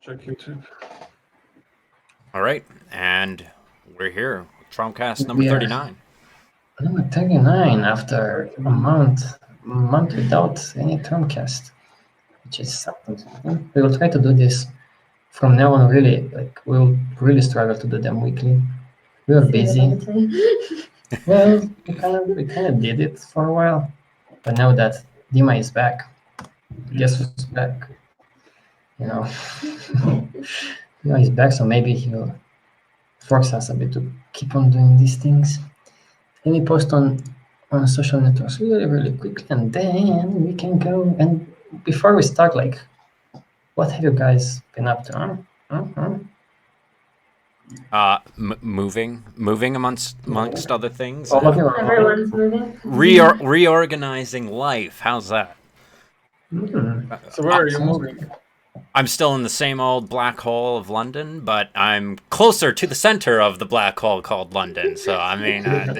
check YouTube. All right, and we're here. TROM-Cast number We are 39. number 39 after a month without any TROM-Cast, which is something. We will try to do this from now on. Really, we'll really struggle to do them weekly. We were busy. Well, we kind of did it for a while, but now that Dima is back, guess who's back? You know, Dima is back, so maybe he'll force us a bit to keep on doing these things. Let me post on social networks really quickly, and then we can go. And before we start, what have you guys been up to? Moving amongst other things. All of you are Everyone's moving. Reorganizing life. How's that? So where are you moving? I'm still in the same old black hole of London, but I'm closer to the center of the black hole called London. So I mean, London,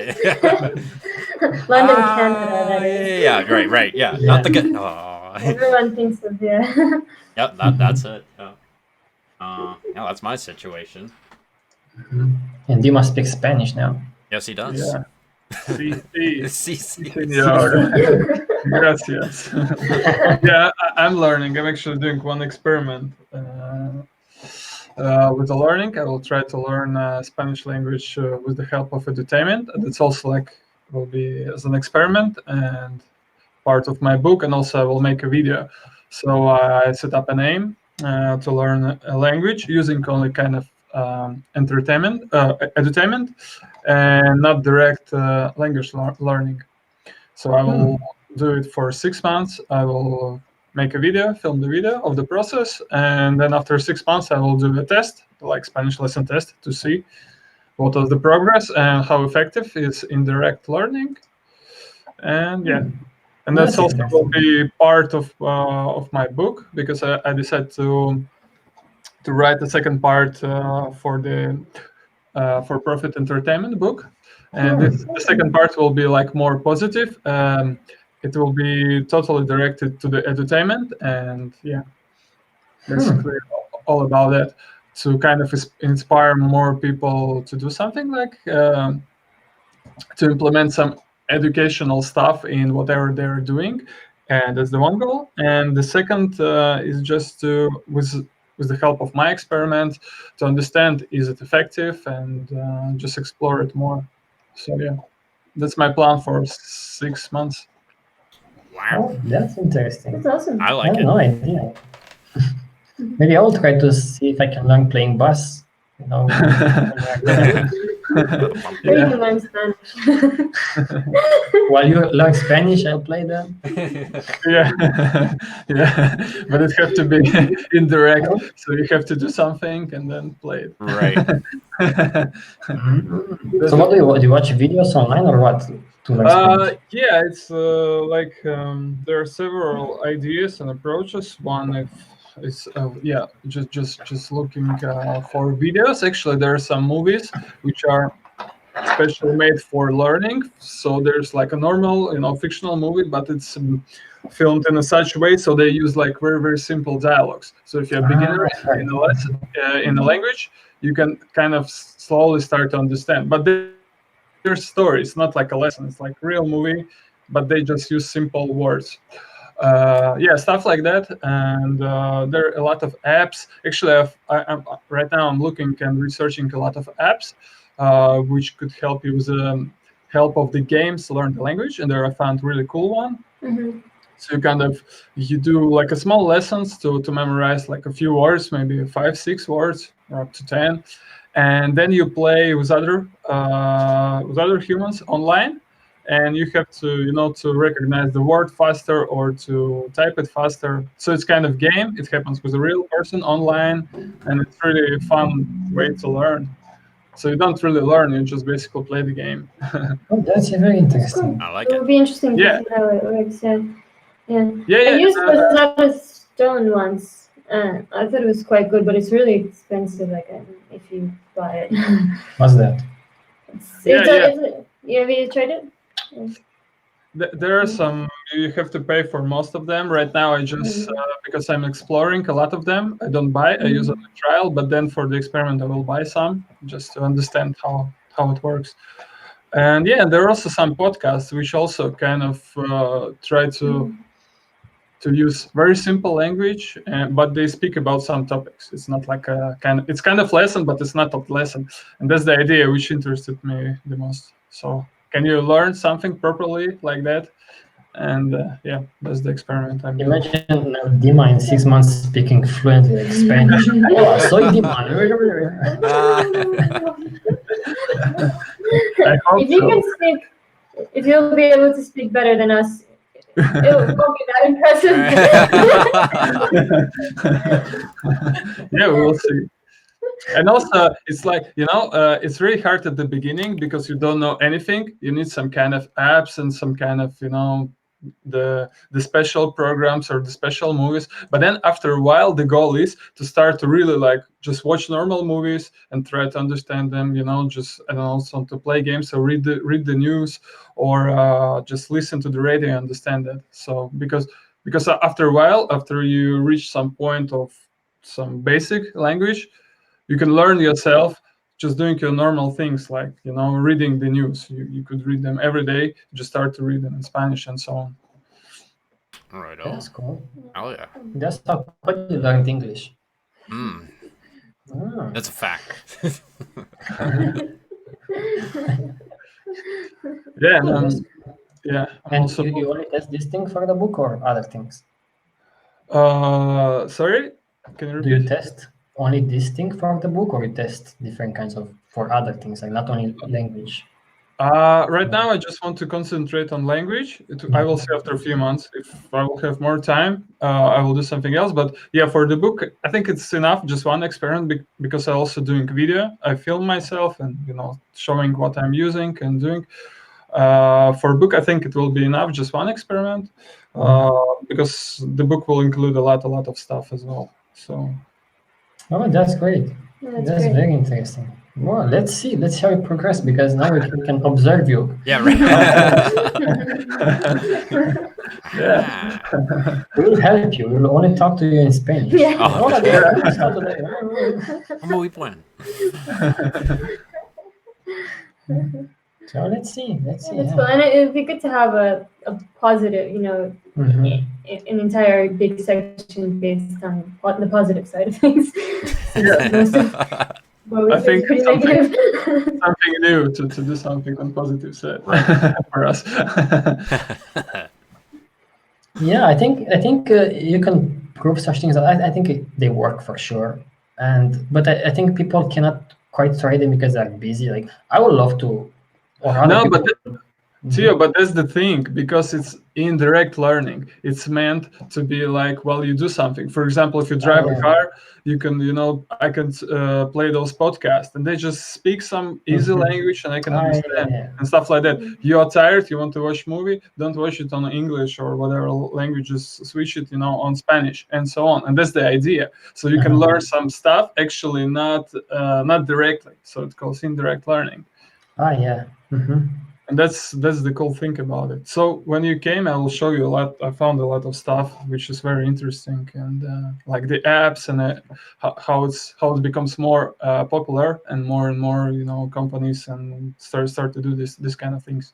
Canada. That is. yeah, right, yeah. Not the good. Oh. Everyone thinks of Yep, that's it. Yeah, that's my situation. And Dima speaks Spanish now. Yes, he does. Yeah. Sí. Señor. Gracias. Yeah, I'm learning. I'm actually doing one experiment. With the learning, I will try to learn Spanish language with the help of edutainment. And it's also will be as an experiment and part of my book. And also I will make a video. So I set up an aim to learn a language using only kind of edutainment, and not direct language learning. So I will do it for 6 months. I will make a video, film the video of the process, and then after 6 months I will do a test, like Spanish lesson test, to see what was the progress and how effective is indirect learning. And yeah, and that's also will be part of my book, because I decided to write the second part for the for-profit entertainment book. And the second part will be more positive. It will be totally directed to the edutainment, and yeah, basically all about that, to kind of inspire more people to do something, to implement some educational stuff in whatever they're doing. And that's the one goal. And the second is just to, with the help of my experiment, to understand, is it effective, and just explore it more. So yeah, that's my plan for 6 months. Wow. Oh, that's interesting. That's awesome. I like I have it. no idea. Maybe I will try to see if I can learn playing bass. Or you can learn Spanish. While you learn Spanish, I'll play them. Yeah, but it have to be indirect. So you have to do something and then play it. Right. So what do you watch videos online or what to learn Spanish? Yeah, it's there are several ideas and approaches. One is just looking for videos. Actually, there are some movies which are specially made for learning. So there's a normal, fictional movie, but it's filmed in a such way so they use very simple dialogues. So if you're a beginner in a lesson in a language, you can kind of slowly start to understand. But there's stories, not like a lesson. It's like a real movie, but they just use simple words. Stuff like that. And there are a lot of apps. Actually, right now I'm looking and researching a lot of apps which could help you with the help of the games to learn the language. And there I found a really cool one. Mm-hmm. So you do a small lessons to memorize a few words, maybe 5-6 words, or up to 10. And then you play with other humans online, and you have to to recognize the word faster or to type it faster. So it's kind of game. It happens with a real person online, and it's really a fun way to learn. So you don't really learn; you just basically play the game. Oh, that's very interesting. I like It it. would be interesting to see how it works. I used Rosetta Stone once. I thought it was quite good, but it's really expensive. If you buy it. What's that? Have you tried it? There are some you have to pay for most of them. Right now, I just because I'm exploring a lot of them, I don't buy. I use on a trial, but then for the experiment, I will buy some just to understand how it works. And yeah, there are also some podcasts which also kind of try to use very simple language, but they speak about some topics. It's not like it's kind of lesson, but it's not a lesson, and that's the idea which interested me the most. So can you learn something properly like that? And yeah, that's the experiment I'm doing. Imagine Dima in 6 months speaking fluently like Spanish. Hola, soy Dima. I hope If you so. can speak, if you'll be able to speak better than us, it won't be that impressive. Yeah, we'll see. And also, it's like, it's really hard at the beginning because you don't know anything. You need some kind of apps and some kind of, the special programs or the special movies. But then after a while, the goal is to start to really like just watch normal movies and try to understand them, just, and also to play games or read the news or just listen to the radio and understand that. So because after a while, after you reach some point of some basic language, you can learn yourself just doing your normal things like reading the news. You could read them every day. Just start to read them in Spanish and so on. Right on. That's cool. Oh yeah. That's how Cody learned English. That's a fact. Yeah, and yeah. And Also, you only test this thing for the book or other things? sorry, can you Do you repeat? test only this thing for the book, or you test different kinds of for other things, like not only language? Right now, I just want to concentrate on language. I will see after a few months if I will have more time. I will do something else. But yeah, for the book, I think it's enough. Just one experiment because I'm also doing video. I film myself and showing what I'm using and doing. For a book, I think it will be enough. Just one experiment because the book will include a lot of stuff as well. So. Oh, that's great. That's That's great. very interesting. Well, let's see how it progress, because now we can observe you. Yeah, right. Yeah. We will help you. We will only talk to you in Spanish. Yeah. Oh, Hola, yeah. ¿cómo está today? ¿Cómo muy bueno? So let's see. That's cool. And it'd be good to have a positive, Mhm. an entire big section based on the positive side of things. I think pretty something negative. new to do something on positive side for us. Yeah, I think you can prove such things. I think they work for sure, but I think people cannot quite try them because they're busy. Like I would love to, or other No, people. but Theo, but that's the thing, because it's indirect learning. It's meant to be like, well, you do something. For example, if you drive a car, you can, I can play those podcasts, and they just speak some easy language, and I can understand and stuff like that. You are tired, you want to watch movie, don't watch it on English or whatever languages, switch it, on Spanish and so on. And that's the idea. So you can learn some stuff actually not directly. So it calls indirect learning. And that's the cool thing about it. So when you came, I will show you a lot. I found a lot of stuff which is very interesting, and like the apps and how it becomes more popular, and more companies and start to do this kind of things.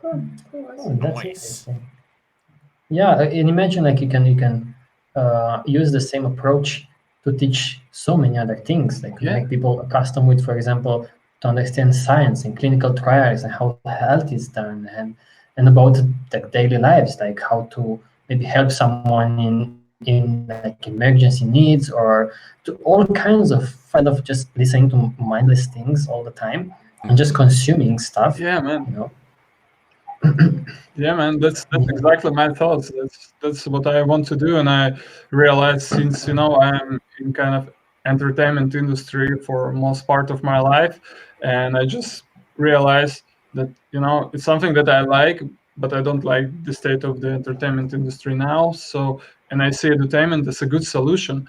Cool. That's interesting. Yeah, and imagine like you can use the same approach to teach so many other things, like make people accustomed with, for example, to understand science and clinical trials and how health is done, and about like daily lives, like how to maybe help someone in like emergency needs, or to all kinds of just listening to mindless things all the time and just consuming stuff. Yeah, man. Yeah, man, that's exactly my thoughts. That's what I want to do, and I realized since I'm in kind of entertainment industry for most part of my life, and I just realized that it's something that I like, but I don't like the state of the entertainment industry now. So, and I see entertainment as a good solution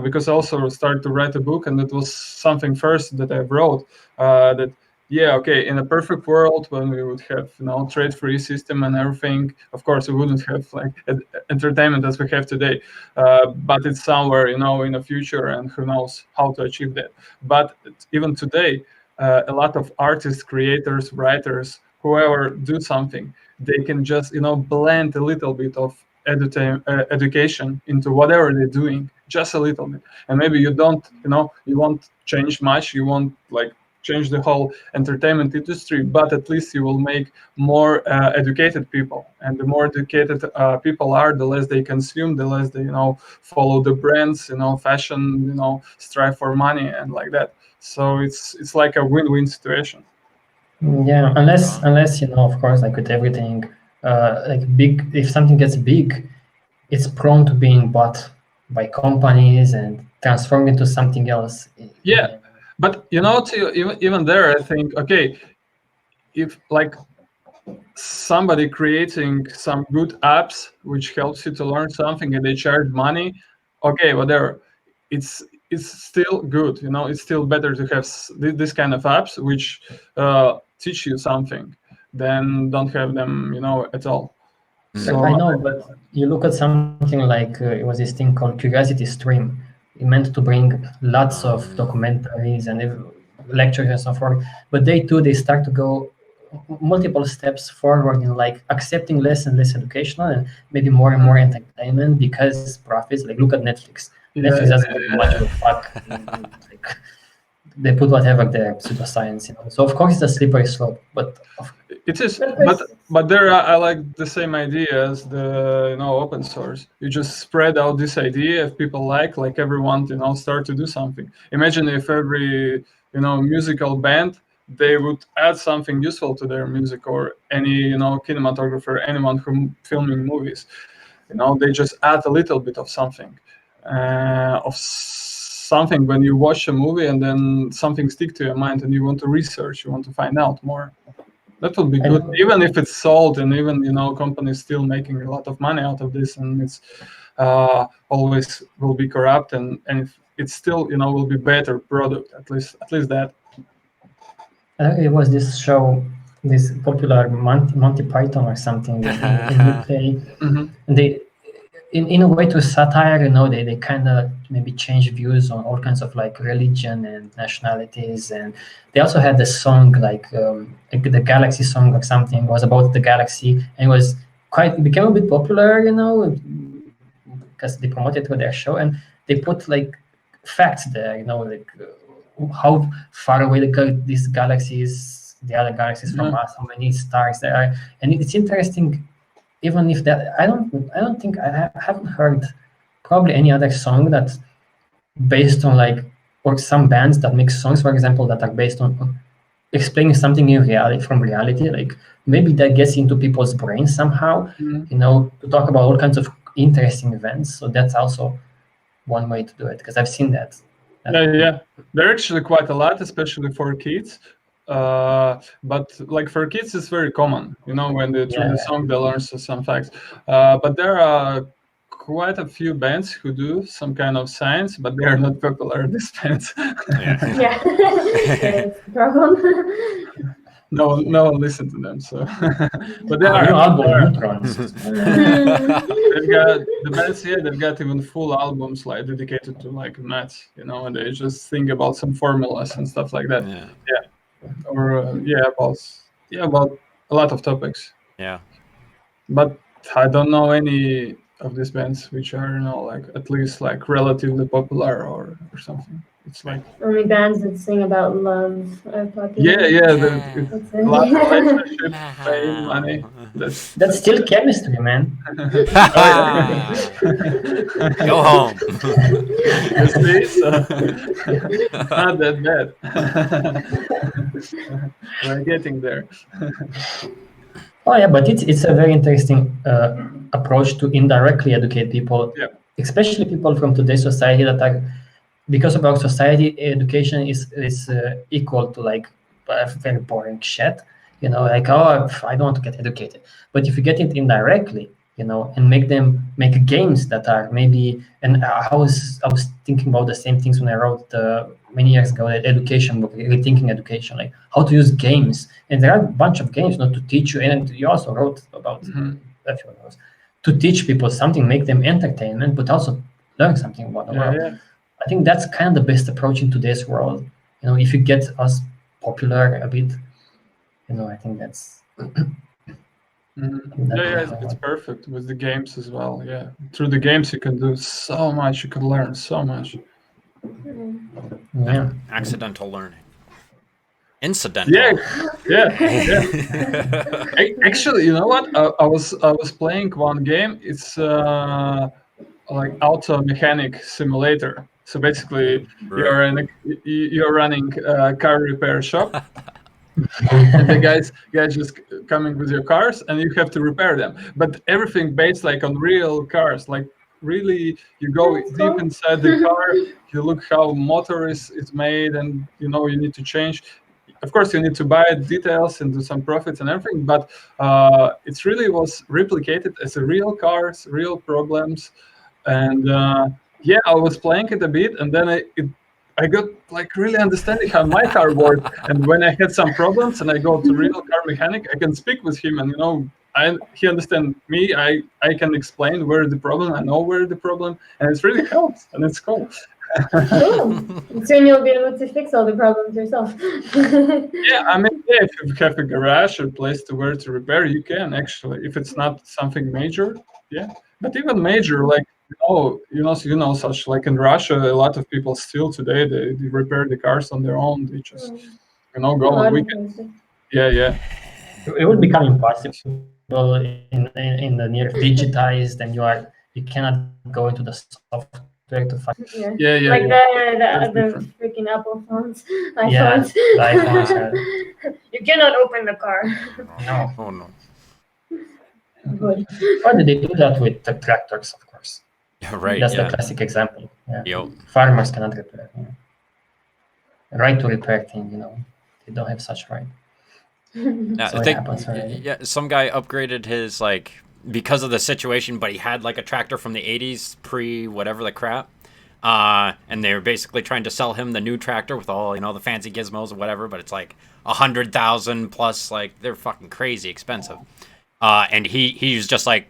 because I also started to write a book, and that was something first that I wrote that yeah, okay, in a perfect world when we would have trade-free system and everything, of course we wouldn't have like entertainment as we have today, but it's somewhere in the future, and who knows how to achieve that. But even today, a lot of artists, creators, writers, whoever do something, they can just blend a little bit of education into whatever they're doing, just a little bit. And maybe you don't you won't change much, you won't like change the whole entertainment industry, but at least you will make more educated people. And the more educated people are, the less they consume, the less they follow the brands, fashion, strive for money and like that. So it's like a win-win situation. Yeah, unless of course, like with everything, like big, if something gets big, it's prone to being bought by companies and transformed into something else. Yeah, but even there, I think, okay, if like somebody creating some good apps which helps you to learn something and they charge money, okay, whatever, it's still good. It's still better to have this kind of apps which teach you something than don't have them at all. So I know, but you look at something like it was this thing called Curiosity Stream. It meant to bring lots of documentaries and lectures and so forth. But they start to go multiple steps forward in like accepting less and less educational and maybe more and more entertainment because profits. Like look at Netflix. Netflix doesn't give much of a fuck. Like, they put whatever there, pseudoscience. So of course it's a slippery slope, but it is. But there I like the same idea as the open source. You just spread out this idea if people like everyone start to do something. Imagine if every musical band, they would add something useful to their music, or any cinematographer, anyone who filming movies, they just add a little bit of something when you watch a movie, and then something stick to your mind and you want to research, you want to find out more. That would be good, even if it's sold, and even companies still making a lot of money out of this, and it's always will be corrupt, and if it's still will be better product, at least that. It was this show, this popular Monty Python or something in UK. Mm-hmm. And they, in a way, to satire, they kind of maybe change views on all kinds of like religion and nationalities. And they also had the song like the Galaxy song or something, was about the galaxy, and it became a bit popular, because they promoted to their show, and they put like facts there, like how far away these galaxies, the other galaxies from us, how many stars there are. And it's interesting, even if that I don't think I haven't heard probably any other song that's based on like, or some bands that make songs, for example, that are based on explaining something in reality, from reality. Like maybe that gets into people's brains somehow, to talk about all kinds of interesting events. So that's also one way to do it, because I've seen that. Yeah, there are actually quite a lot, especially for kids. But like for kids, it's very common, when they through the song they learn some facts. But there are quite a few bands who do some kind of science, but they are not popular. These bands. Yeah, it's a problem. No one listen to them. So, but they are. They've got the bands here. They've got even full albums like dedicated to like maths, and they just think about some formulas and stuff like that. Or about a lot of topics. Yeah. But I don't know any of these bands which are like at least like relatively popular or something. It's like only bands that sing about love are popular. It's a lot of relationship, fame, money. That's still chemistry, man. Go home. You see, so not that bad. We're getting there. Oh yeah, but it's a very interesting approach to indirectly educate people, especially people from today's society that are, because of our society, education is equal to like very boring shit. Like, oh, I don't want to get educated. But if you get it indirectly, and make games that are maybe, and I was thinking about the same things when I wrote the many years ago, an education book, Rethinking Education, like how to use games. And there are a bunch of games not to teach you, and you also wrote about a few of those, to teach people something, make them entertainment, but also learn something about the world. Yeah. I think that's kind of the best approach in today's world. If you get us popular a bit, I think that's It's perfect with the games as well. Yeah, through the games you can do so much. You can learn so much. Yeah. Accidental learning. Incidental. Yeah. Actually, you know what? I was playing one game. It's like auto mechanic simulator. So basically, you're running a car repair shop. And the guys just coming with your cars, and you have to repair them. But everything based like on real cars, like really, you go deep inside the car. You look how motor is made, and you need to change. Of course, you need to buy details and do some profits and everything, but it really was replicated as a real cars, real problems, and I was playing it a bit, and then I got like really understanding how my car works. And when I had some problems and I go to real car mechanic, I can speak with him, and he understands me. I can explain where the problem. I know where the problem, and it really helps, and it's cool. Cool. Soon you'll be able to fix all the problems yourself. If you have a garage or place to where to repair, you can actually, if it's not something major. Yeah, but even major, like such like in Russia, a lot of people still today they repair the cars on their own. They just go on weekend. Yeah. It would become impossible in the near digitized, and you cannot go into the software to find. Like the freaking Apple phones, iPhones. Yeah, the iPhones. You cannot open the car. No. Oh no. Good. Why did they do that with the tractors? Of course. Right. That's the classic example. Yeah. Yep. Farmers cannot repair. Right to repair thing. They don't have such right. So it happens already. Yeah, some guy upgraded his because of the situation, but he had like a tractor from the 80s, pre whatever the crap. And they were basically trying to sell him the new tractor with all the fancy gizmos and whatever, but it's like 100,000 plus, like they're fucking crazy expensive. And he was just like,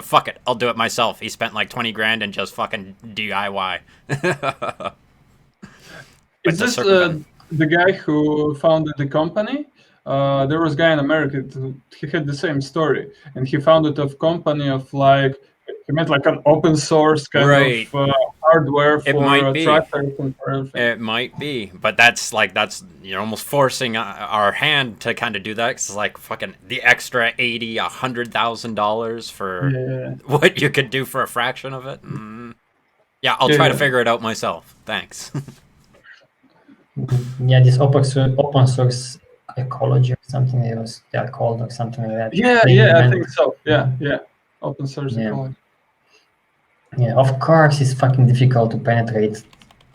fuck it, I'll do it myself. He spent like 20 grand and just fucking DIY. Is this the guy who founded the company? There was a guy in America, he had the same story, and he founded a company of like, he made like an open source kind of hardware for tractors and for everything. It might be, but that's you're almost forcing our hand to kind of do that, because it's like fucking the extra $100,000 for what you could do for a fraction of it. Yeah, I'll try to figure it out myself. Thanks. Yeah, this open source ecology or something they are called, or something like that. Yeah, I think so. Yeah, open source ecology. Yeah, of course it's fucking difficult to penetrate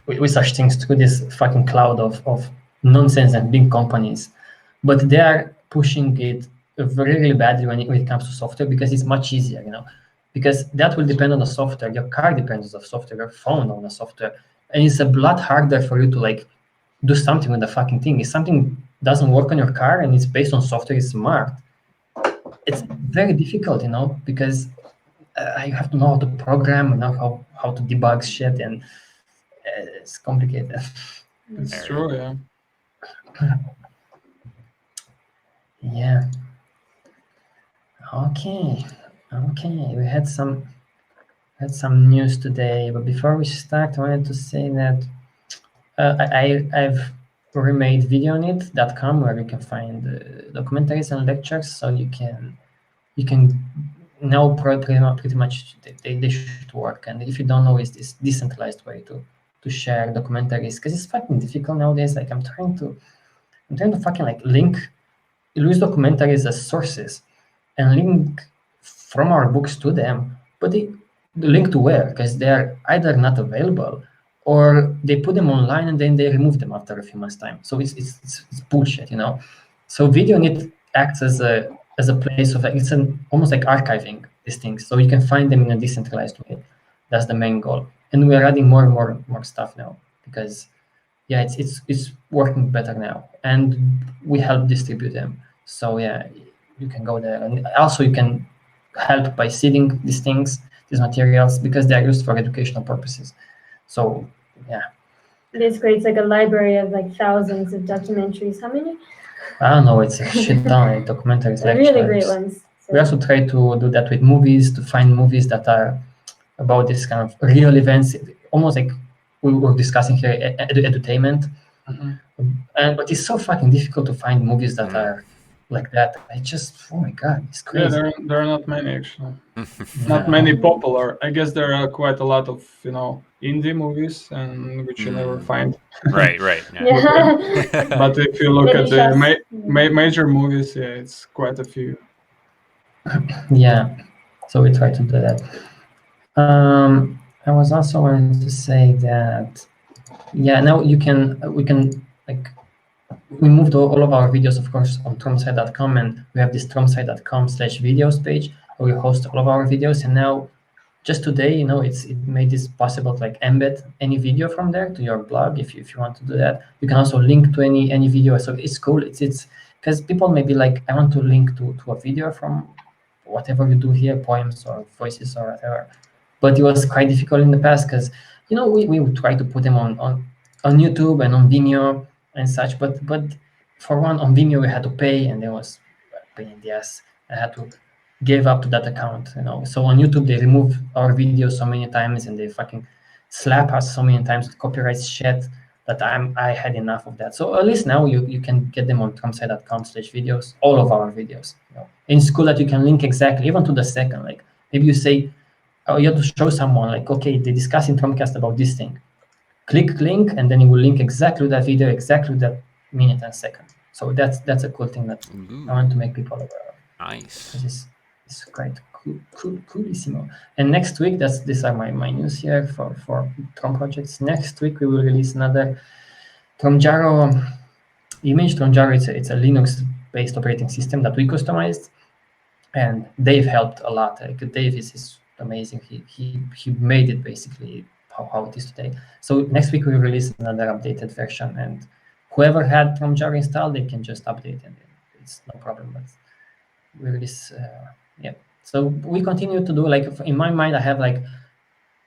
with such things through this fucking cloud of nonsense and big companies, but they are pushing it really badly when it comes to software, because it's much easier, because that will depend on the software. Your car depends on the software, your phone on the software, and it's a lot harder for you to like do something with the fucking thing. If something doesn't work on your car and it's based on software, it's smart, it's very difficult, because you have to know how to program and know how to debug shit, and it's complicated. It's true, yeah. Yeah. Okay. We had some news today, but before we start, I wanted to say that I've remade videonet.com, where you can find documentaries and lectures, so you can now pretty much they should work. And if you don't know, it's this decentralized way to share documentaries, because it's fucking difficult nowadays. Like I'm trying to fucking like link Louis documentaries as sources and link from our books to them, but the link to where? Because they're either not available, or they put them online and then they remove them after a few months' time. So it's bullshit, So VideoNet acts as a place of, it's almost like archiving these things, so you can find them in a decentralized way. That's the main goal, and we're adding more and more stuff now, because yeah, it's working better now, and we help distribute them. So yeah, you can go there, and also you can help by seeding these things, these materials, because they are used for educational purposes. So yeah, This creates like a library of like thousands of documentaries. How many? I don't know, it's a shit ton of documentaries, Really great lectures. ones. So. We also try to do that with movies, to find movies that are about this kind of real events, almost like we were discussing here, edutainment. But it's so fucking difficult to find movies that are like that. I just, oh my god, it's crazy. Yeah, there are not many actually. Not many popular. I guess there are quite a lot of indie movies, and which you never find. Right. Yeah. But if you look at the major movies, yeah, it's quite a few. Yeah, so we try to do that. I was also wanting to say that, yeah, now we can like, we moved all of our videos, of course, on tromsite.com, and we have this tromsite.com/videos page where we host all of our videos. And now, just today, it made this possible to like embed any video from there to your blog if you want to do that. You can also link to any video. So it's cool. It's because people may be like, I want to link to a video from whatever you do here, poems or voices or whatever. But it was quite difficult in the past because we would try to put them on YouTube and on Vimeo and such, but for one, on Vimeo we had to pay, and there was a pain in the ass. I had to give up to that account, So on YouTube they remove our videos so many times, and they fucking slap us so many times with copyright shit that I had enough of that. So at least now you can get them on tromsite.com/videos, all of our videos. In school that you can link exactly, even to the second. Like maybe you say, oh, you have to show someone like, okay, they discuss in TROM-Cast about this thing. Click link, and then it will link exactly that video, exactly that minute and second. So that's a cool thing that I want to make people aware of. Nice. Because it's quite coolissimo. And next week, these are my news here for TROM projects. Next week we will release another TROM-Jaro image. TROM-Jaro it's a Linux-based operating system that we customized, and Dave helped a lot. Like Dave is amazing. He made it basically how it is today. So next week we release another updated version, and whoever had TROM-Jaro installed, they can just update it. It's no problem. But we release, yeah. So we continue to do, like, in my mind, I have like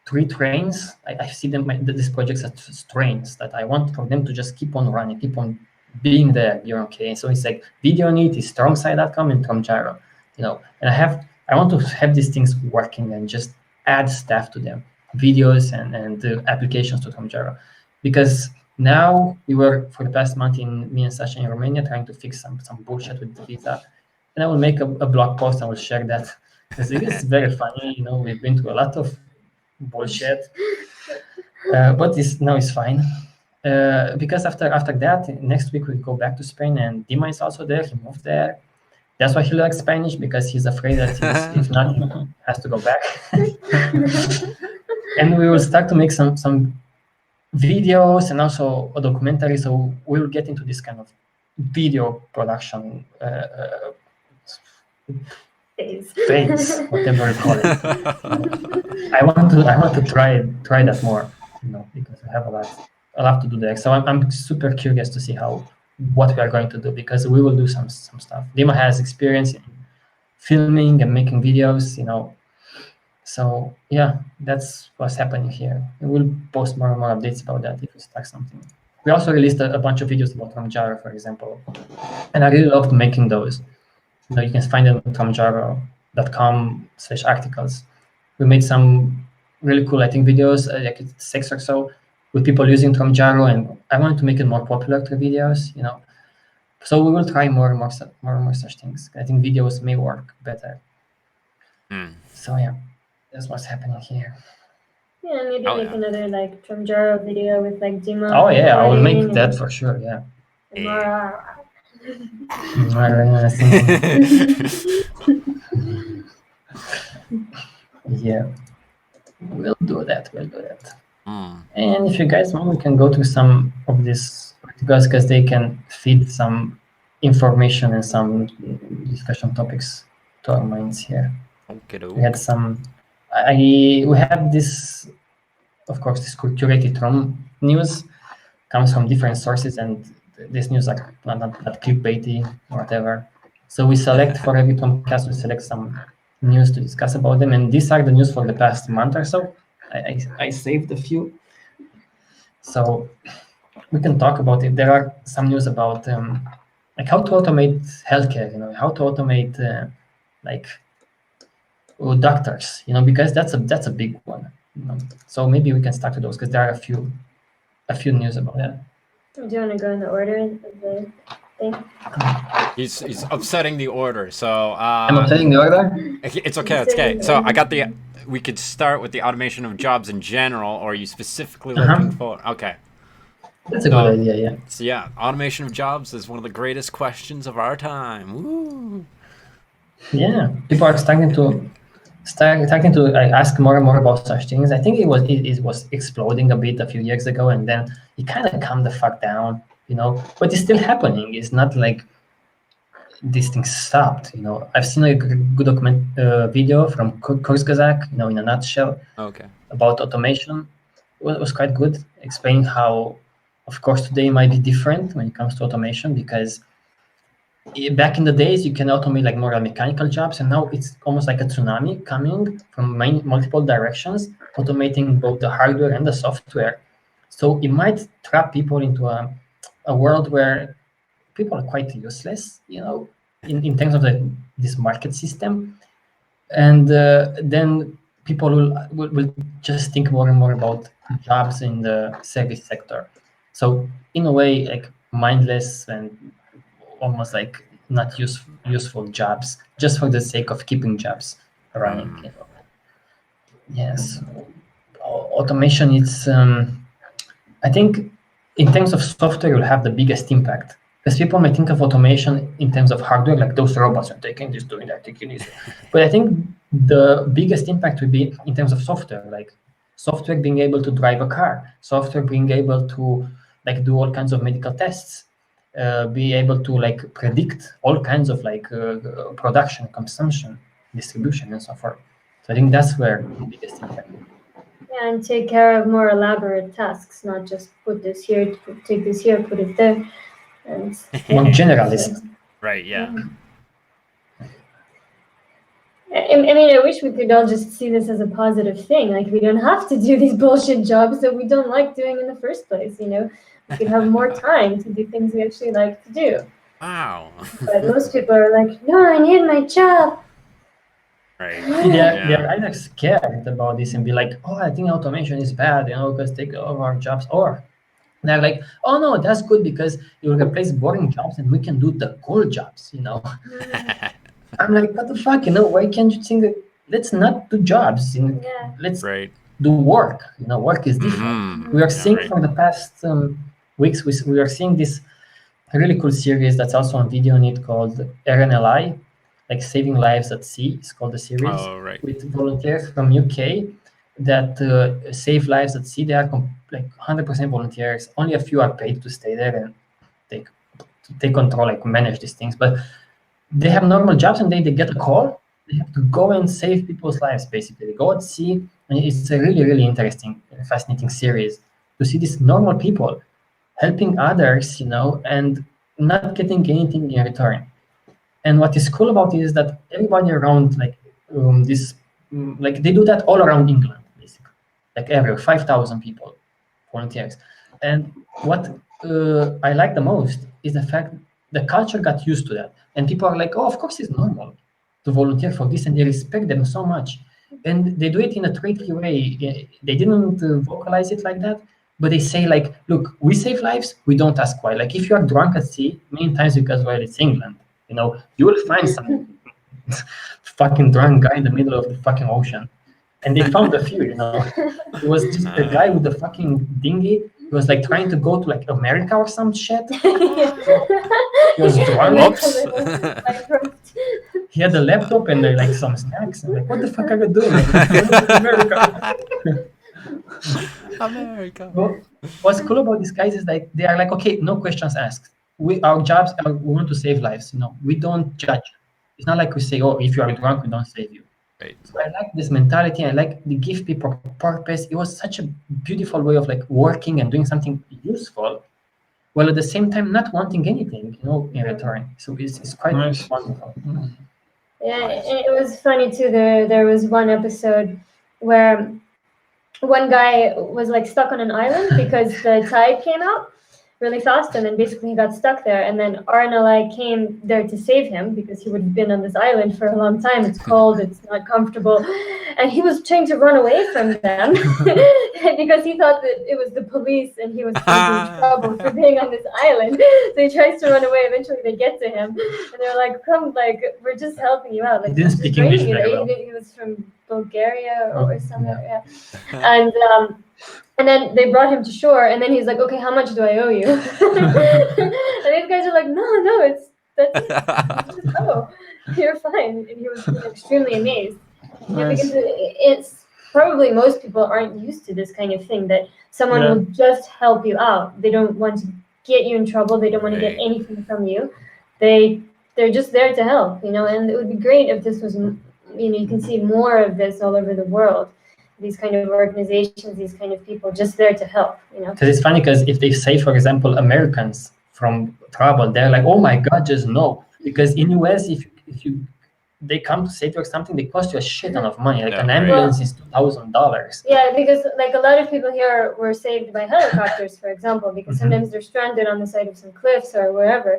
3 trains. I see them, these projects as trains that I want for them to just keep on running, keep on being there. You're okay. So it's like VideoNet is TROMsite.com and TROM-Jaro, and I want to have these things working and just add stuff to them, videos and the applications to TROM-Jaro, because now we were for the past month me and Sasha in Romania trying to fix some bullshit with the visa, and I will make a blog post and I will share that because it is very funny. We've been through a lot of bullshit, but now it's fine. Because after that, next week we go back to Spain, and Dima is also there. He moved there. That's why he likes Spanish, because he's afraid that if not, he has to go back. And we will start to make some videos and also a documentary. So we'll get into this kind of video production phase, whatever you call it. I want to try that more, because I have a lot to do there. So I'm super curious to see what we are going to do, because we will do some stuff. Dima has experience in filming and making videos, So yeah, that's what's happening here. We'll post more and more updates about that if we start something. We also released a bunch of videos about TROM-Jaro, for example, and I really loved making those. You can find them on tromjaro.com/articles. We made some really cool, I think, videos, like 6 or so, with people using TROM-Jaro, and I wanted to make it more popular through videos, So we will try more and more such things. I think videos may work better. So yeah, that's what's happening here. Yeah, maybe another like TROM-Jaro video with like Dima. Oh yeah, I will make that for sure. Yeah. Yeah, we'll do that. And if you guys want, we can go to some of these articles, because they can feed some information and some discussion topics to our minds here. We had we have this, of course, this curated TROM news. comes from different sources, and this news are not clickbaity or whatever. So we select for every TROM-Cast, we select some news to discuss about them, and these are the news for the past month or so. I saved a few, so we can talk about it. There are some news about like how to automate healthcare, how to automate like doctors, because that's a big one. So maybe we can start with those because there are a few news about that. Do you want to go in the order of the thing? He's upsetting the order. So I'm upsetting the order. It's okay. It's okay. So I got the. We could start with the automation of jobs in general, or are you specifically looking for? Okay. That's a good idea, yeah. So yeah, automation of jobs is one of the greatest questions of our time. Woo. Yeah, people are starting to ask more and more about such things. I think it was exploding a bit a few years ago, and then it kind of calmed the fuck down, But it's still happening. It's not like these things stopped. I've seen a good video from Kurzgesagt, in a nutshell, about automation. It was quite good, explaining how, of course, today might be different when it comes to automation, because back in the days you can automate like more mechanical jobs, and now it's almost like a tsunami coming from multiple directions, automating both the hardware and the software. So it might trap people into a world where people are quite useless, in terms of this market system, and then people will just think more and more about jobs in the service sector. So in a way, like mindless and almost like not useful jobs, just for the sake of keeping jobs running. Yes, automation. It's I think in terms of software, you'll have the biggest impact, because people may think of automation in terms of hardware, like those robots are taking this, doing that, taking this. But I think the biggest impact would be in terms of software, like software being able to drive a car, software being able to like do all kinds of medical tests, be able to like predict all kinds of like production, consumption, distribution, and so forth. So I think that's where the biggest impact. Yeah, and take care of more elaborate tasks, not just put this here, take this here, put it there. And more generalist. Right, yeah. I mean, I wish we could all just see this as a positive thing. Like, we don't have to do these bullshit jobs that we don't like doing in the first place, We could have more time to do things we actually like to do. Wow. But most people are like, no, I need my job. Right. They're either scared about this and be like, oh, I think automation is bad, because take over our jobs. Or they're like, oh, no, that's good because it will replace boring jobs and we can do the cool jobs, I'm like, what the fuck, why can't you think that let's not do jobs, let's do work, work is different. We are seeing for the past weeks, we are seeing this really cool series that's also on video on it called RNLI, like Saving Lives at Sea. It's called the series, with volunteers from UK that save lives at sea. They are like 100% volunteers. Only a few are paid to stay there and take control, like manage these things. But they have normal jobs, and they get a call. They have to go and save people's lives, basically. They go at sea, and it's a really, really interesting, fascinating series to see these normal people helping others, and not getting anything in return. And what is cool about it is that everybody around, like like they do that all around England, basically, like everywhere, 5,000 people, volunteers. And what I like the most is the fact the culture got used to that, and people are like, oh, of course it's normal to volunteer for this, and they respect them so much, and they do it in a tricky way. They didn't vocalize it like that, but they say like, look, we save lives, we don't ask why. Like if you are drunk at sea, many times because, well, it's England, you will find some fucking drunk guy in the middle of the fucking ocean. And they found a few, It was just a guy with the fucking dinghy. He was like trying to go to like America or some shit. He was drunk. He had a laptop and like some snacks. I'm like, what the fuck are you doing? America. Well, what's cool about these guys is like they are like, okay, no questions asked. Our jobs are, we want to save lives. We don't judge. It's not like we say, oh, if you are drunk, we don't save you. Right. So I like this mentality. I like they give people purpose. It was such a beautiful way of like working and doing something useful, while at the same time not wanting anything, in return. So it's quite Nice. wonderful. Yeah, Nice. and it was funny too. There was one episode where one guy was like stuck on an island because the tide came out really fast, and then basically he got stuck there. And then RNLI came there to save him because he would have been on this island for a long time. It's cold, it's not comfortable, and he was trying to run away from them because he thought that it was the police and he was going to be in trouble for being on this island. So he tries to run away. Eventually, they get to him, and they're like, "Come, like we're just helping you out." Like, He didn't speak English very well. He was from Bulgaria or somewhere, yeah. yeah. And then they brought him to shore, and then he's like, "Okay, how much do I owe you?" And these guys are like, "No, that's it. Just, oh, you're fine." And he was extremely amazed. Yeah, because it's probably most people aren't used to this kind of thing, that someone will just help you out. They don't want to get you in trouble. They don't want to get anything from you. They're just there to help, and it would be great if this was, you can see more of this all over the world. These kind of organizations, these kind of people, just there to help, Because it's funny, because if they say, for example, Americans from trouble, they're like, "Oh my God, just no." Because in US, if they come to save you or something, they cost you a shit ton of money. Like an ambulance is $2,000. Yeah, because like a lot of people here were saved by helicopters, for example, because sometimes they're stranded on the side of some cliffs or wherever,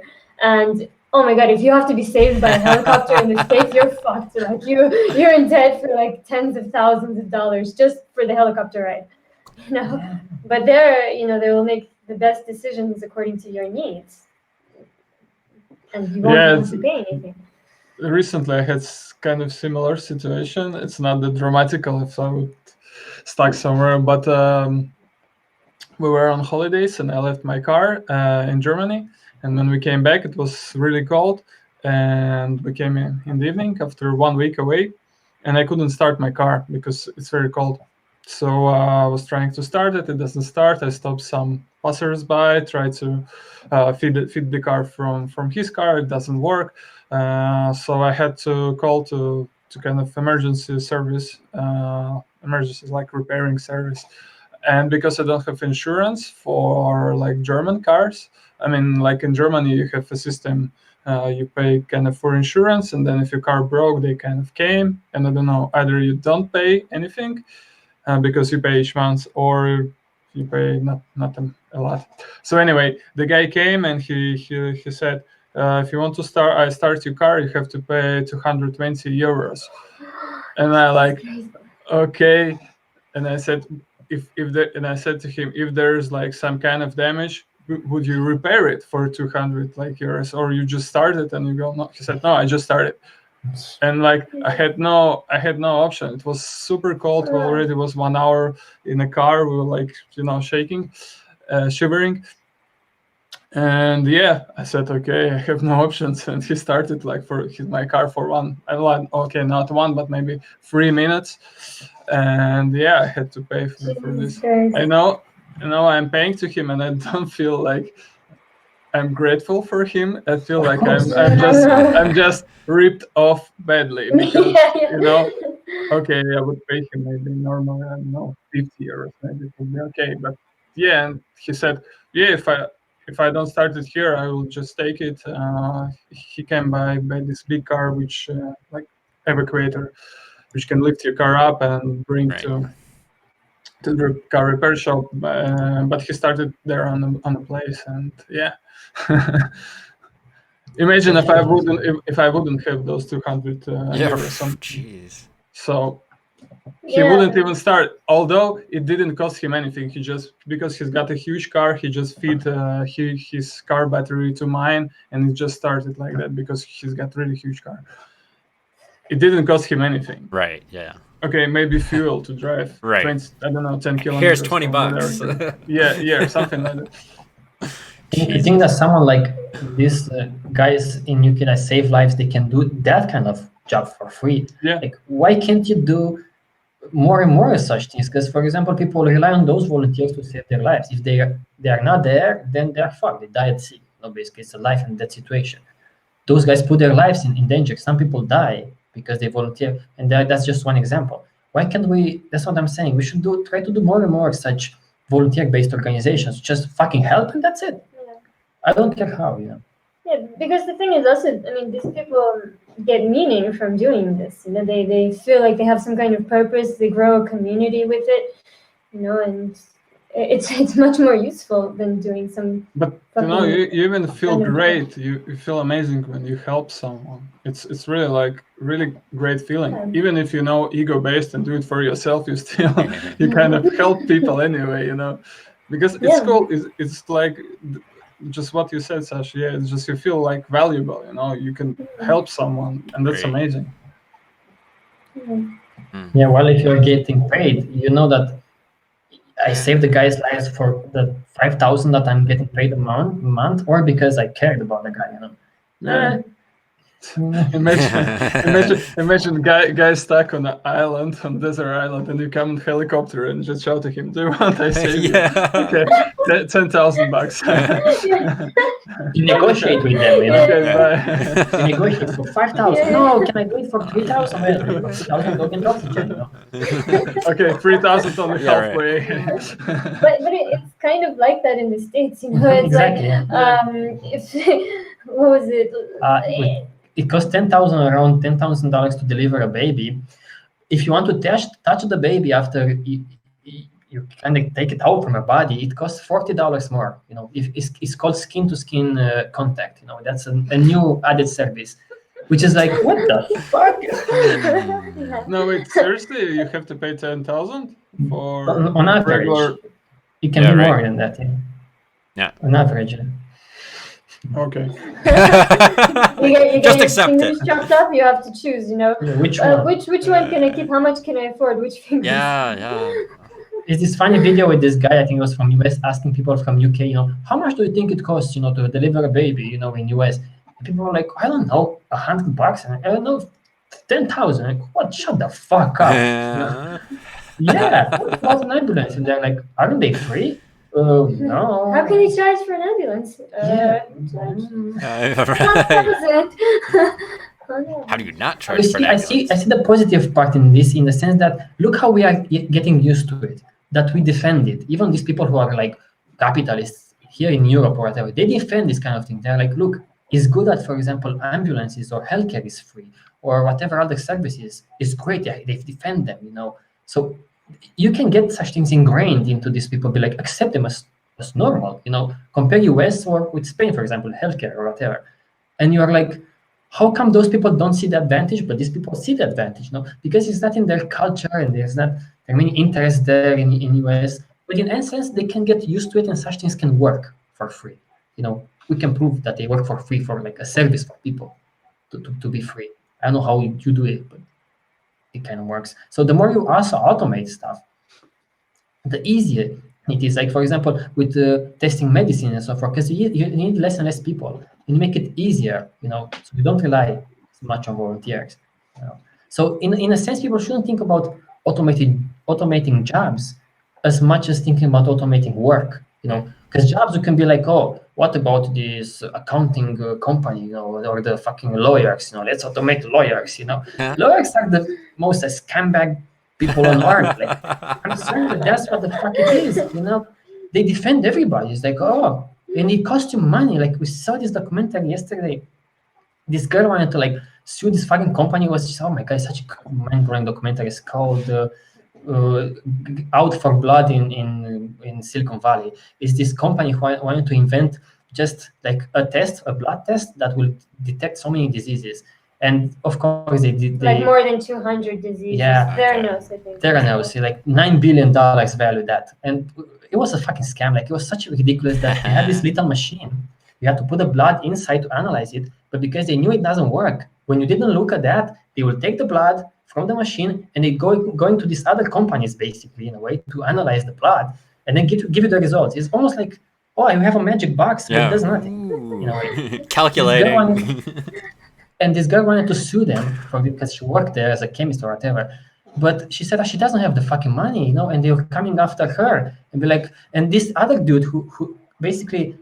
and oh my God, if you have to be saved by a helicopter in the States, you're fucked. Like you're in debt for like tens of thousands of dollars just for the helicopter ride, But there, they will make the best decisions according to your needs, and you won't have to pay anything. Recently, I had kind of similar situation. It's not that dramatical if I would stuck somewhere, but we were on holidays and I left my car in Germany. And when we came back, it was really cold, and we came in the evening after 1 week away, and I couldn't start my car because it's very cold. So I was trying to start it. It doesn't start. I stopped some passersby, tried to feed the car from his car. It doesn't work. So I had to call to kind of emergency service, emergency like repairing service. And because I don't have insurance for like German cars, I mean, like in Germany, you have a system. You pay kind of for insurance, and then if your car broke, they kind of came. And I don't know, either you don't pay anything because you pay each month, or you pay not a lot. So anyway, the guy came and he said, if you want to start your car, you have to pay 220 euros. And I like, okay. And I said, and I said to him, if there's like some kind of damage, would you repair it for 200 like euros, or you just start it and you go? No, he said, no, I just started. And like I had no option. It was super cold. We already was 1 hour in the car. We were like, shaking, shivering. And yeah, I said, okay, I have no options. And he started like my car for not one, but maybe 3 minutes. And yeah, I had to pay for this. I know I'm paying to him, and I don't feel like I'm grateful for him. I feel like I'm just ripped off badly because okay, I would pay him maybe normally, I don't know, 50 euros, maybe it would be okay. But yeah, and he said, yeah, if I don't start it here, I will just take it. He can buy this big car, which like evacuator, which can lift your car up and bring to the car repair shop. But he started there on the place, and yeah. Imagine if I wouldn't have those 200 euros. Jeez. So he wouldn't even start. Although it didn't cost him anything. He just, because he's got a huge car, he just feed his car battery to mine, and it just started like that because he's got really huge car. It didn't cost him anything. Right. Yeah. Okay, maybe fuel to drive. Right. 20, I don't know, 10 kilometers. Here's $20. Yeah, something like that. You think that someone like these guys in UK that save lives, they can do that kind of job for free? Yeah. Like, why can't you do more and more of such things? Because, for example, people rely on those volunteers to save their lives. If they are not there, then they are fucked. They die at sea. Basically, it's a life and death situation. Those guys put their lives in danger. Some people die because they volunteer, and that's just one example. Why can't we? That's what I'm saying. We should try to do more and more such volunteer-based organizations. Just fucking help, and that's it. Yeah. I don't care how, you know. Yeah, because the thing is also, I mean, these people get meaning from doing this. You know, they feel like they have some kind of purpose. They grow a community with it, you know, and it's much more useful than doing some. But you know, fucking you even feel kind of- great. You feel amazing when you help someone. It's really like really great feeling. Yeah. Even if you know ego-based and do it for yourself, you still you kind of help people anyway. You know, because it's Yeah. cool. It's like just what you said, Sasha. Yeah, it's just you feel like valuable. You know, you can help someone, and that's Great. amazing. Yeah, well, if you're getting paid, you know that I saved the guy's lives for the 5,000 that I'm getting paid a month, or because I cared about the guy, you know. Yeah. Imagine guy stuck on an island, on desert island, and you come in helicopter and just shout to him, "Do you want I save you?" Okay, $10,000. You negotiate with them, you know. Okay, bye. You negotiate for 5,000. No, can I do it for 3,000? Well, 3,000 don't get oxygen, you know. Okay, 3,000 on the Yeah, right. halfway. But it's kind of like that in the States, you know. It's Exactly, like if what was it? It costs around $10,000 to deliver a baby. If you want to touch the baby after you kind of take it out from a body, it costs $40 more. You know, if it's called skin to skin contact. You know, that's a new added service, which is like, what the fuck? No, wait, seriously, you have to pay 10,000 for On average, regular. it can Yeah, be right. more than that. Yeah. On average. Okay. You Just get accept your it. fingers chopped up. You have to choose. You know, Yeah, which one? which one can I keep? How much can I afford? Which fingers? Yeah. It's this funny video with this guy, I think it was from US, asking people from UK, you know, how much do you think it costs, you know, to deliver a baby, you know, in US? And people were like, I don't know, $100. And I don't know, 10,000. Like, what? Shut the fuck up. Yeah, what about an ambulance? And they're like, aren't they free? No. How can you charge for an ambulance? Yeah. How do you not You charge for see, an I see ambulance? the positive part in this, in the sense that look how we are getting used to it, that we defend it. Even these people who are like capitalists here in Europe or whatever, they defend this kind of thing. They're like, look, it's good that, for example, ambulances or healthcare is free or whatever other services is great. They defend them, you know. So you can get such things ingrained into these people, be like, accept them as normal, you know. Compare US or with Spain, for example, healthcare or whatever. And you're like, how come those people don't see the advantage, but these people see the advantage? No, because it's not in their culture and there's not many interest there in US. But in essence, they can get used to it and such things can work for free. You know, we can prove that they work for free for like a service for people to be free. I don't know how you do it, but it kind of works. So the more you also automate stuff, the easier it is. Like, for example, with testing medicine and so forth, because you need less and less people. You make it easier, you know, so you don't rely so much on volunteers. You know? So in a sense, people shouldn't think about automating jobs as much as thinking about automating work, you know, because jobs you can be like, oh, what about this accounting company, you know, or the fucking lawyers, you know, let's automate lawyers, you know. Lawyers are the most scumbag people on earth. Like, I'm sorry, but that's what the fuck it is, you know. They defend everybody. It's like, oh, and it costs you money. Like, we saw this documentary yesterday. This girl wanted to like sue this fucking company. It was just, oh my god, such a mind-blowing documentary. It's called Out for Blood in Silicon Valley. It's this company who wanted to invent just like a blood test that will detect so many diseases. And of course, they like more than 200 diseases. Yeah. Theranos, I think. Theranos, like $9 billion value that. And it was a fucking scam. Like, it was such ridiculous that they had this little machine. You had to put the blood inside to analyze it. But because they knew it doesn't work, when you didn't look at that, they will take the blood from the machine and they go into these other companies, basically, in a way, to analyze the blood and then give you the results. It's almost like, oh, I have a magic box, but it does nothing. You know, calculating. And this girl wanted to sue them because she worked there as a chemist or whatever. But she said that she doesn't have the fucking money, you know, and they were coming after her and be like, and this other dude who basically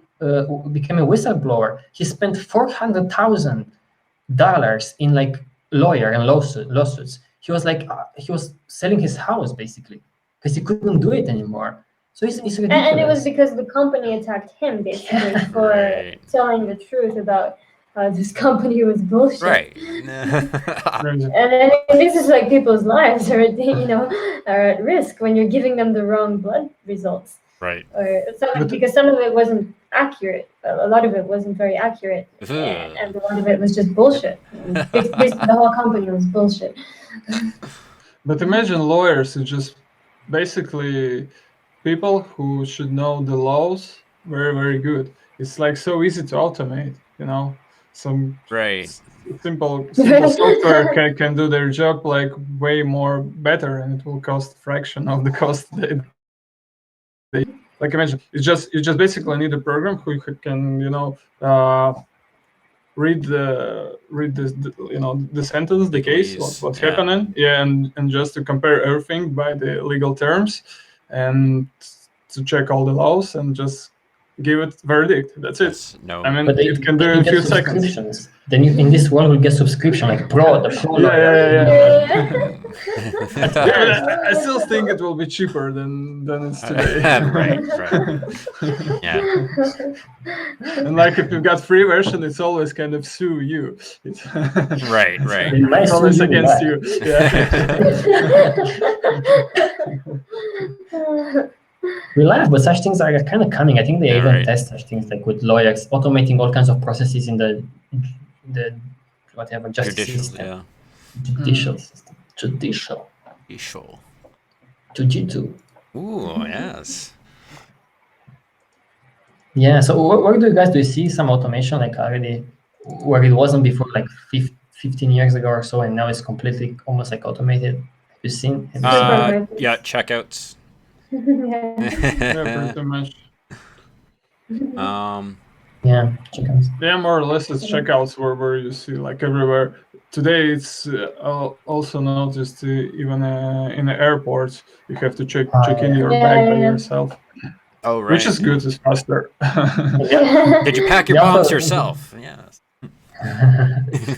became a whistleblower, he spent $400,000 in like lawyer and lawsuits. He was like he was selling his house basically because he couldn't do it anymore. So it's ridiculous. And it was because the company attacked him basically for Right. telling the truth about how this company was bullshit. Right. And this is like people's lives are are at risk when you're giving them the wrong blood results. Right. Or because some of it wasn't accurate. A lot of it wasn't very accurate, and a lot of it was just bullshit. Basically, the whole company was bullshit. But imagine lawyers who just basically people who should know the laws very, very good. It's like so easy to automate, some Right. simple software can do their job like way more better, and it will cost a fraction of the cost they like. Imagine you just basically need a program who can read the sentence, the case, what's happening, and just to compare everything by the legal terms and to check all the laws and just give it verdict. That's it. No. I mean, it can do it in a few seconds. Then in this world, we'll get subscription like Pro, the Pro. I still think it will be cheaper than it's today. Right. Yeah. And like if you've got free version, it's always kind of sue you. Right. It's always against you. We laugh, but such things are kind of coming. I think they even test such things like with lawyers, automating all kinds of processes in the whatever justice system. Judicial system. Judicial. Jiu-jitsu. Ooh, yes. Yeah, so where do you see some automation like already where it wasn't before, like 15 years ago or so, and now it's completely almost like automated? Have you seen? Yeah, checkouts. Yeah, pretty much. Yeah, checkouts. Yeah, more or less it's checkouts where you see like everywhere. Today it's also noticed even in the airports you have to check in your bag by yourself. Oh, right. Which is good, it's faster. Did you pack your bombs yourself? Yes.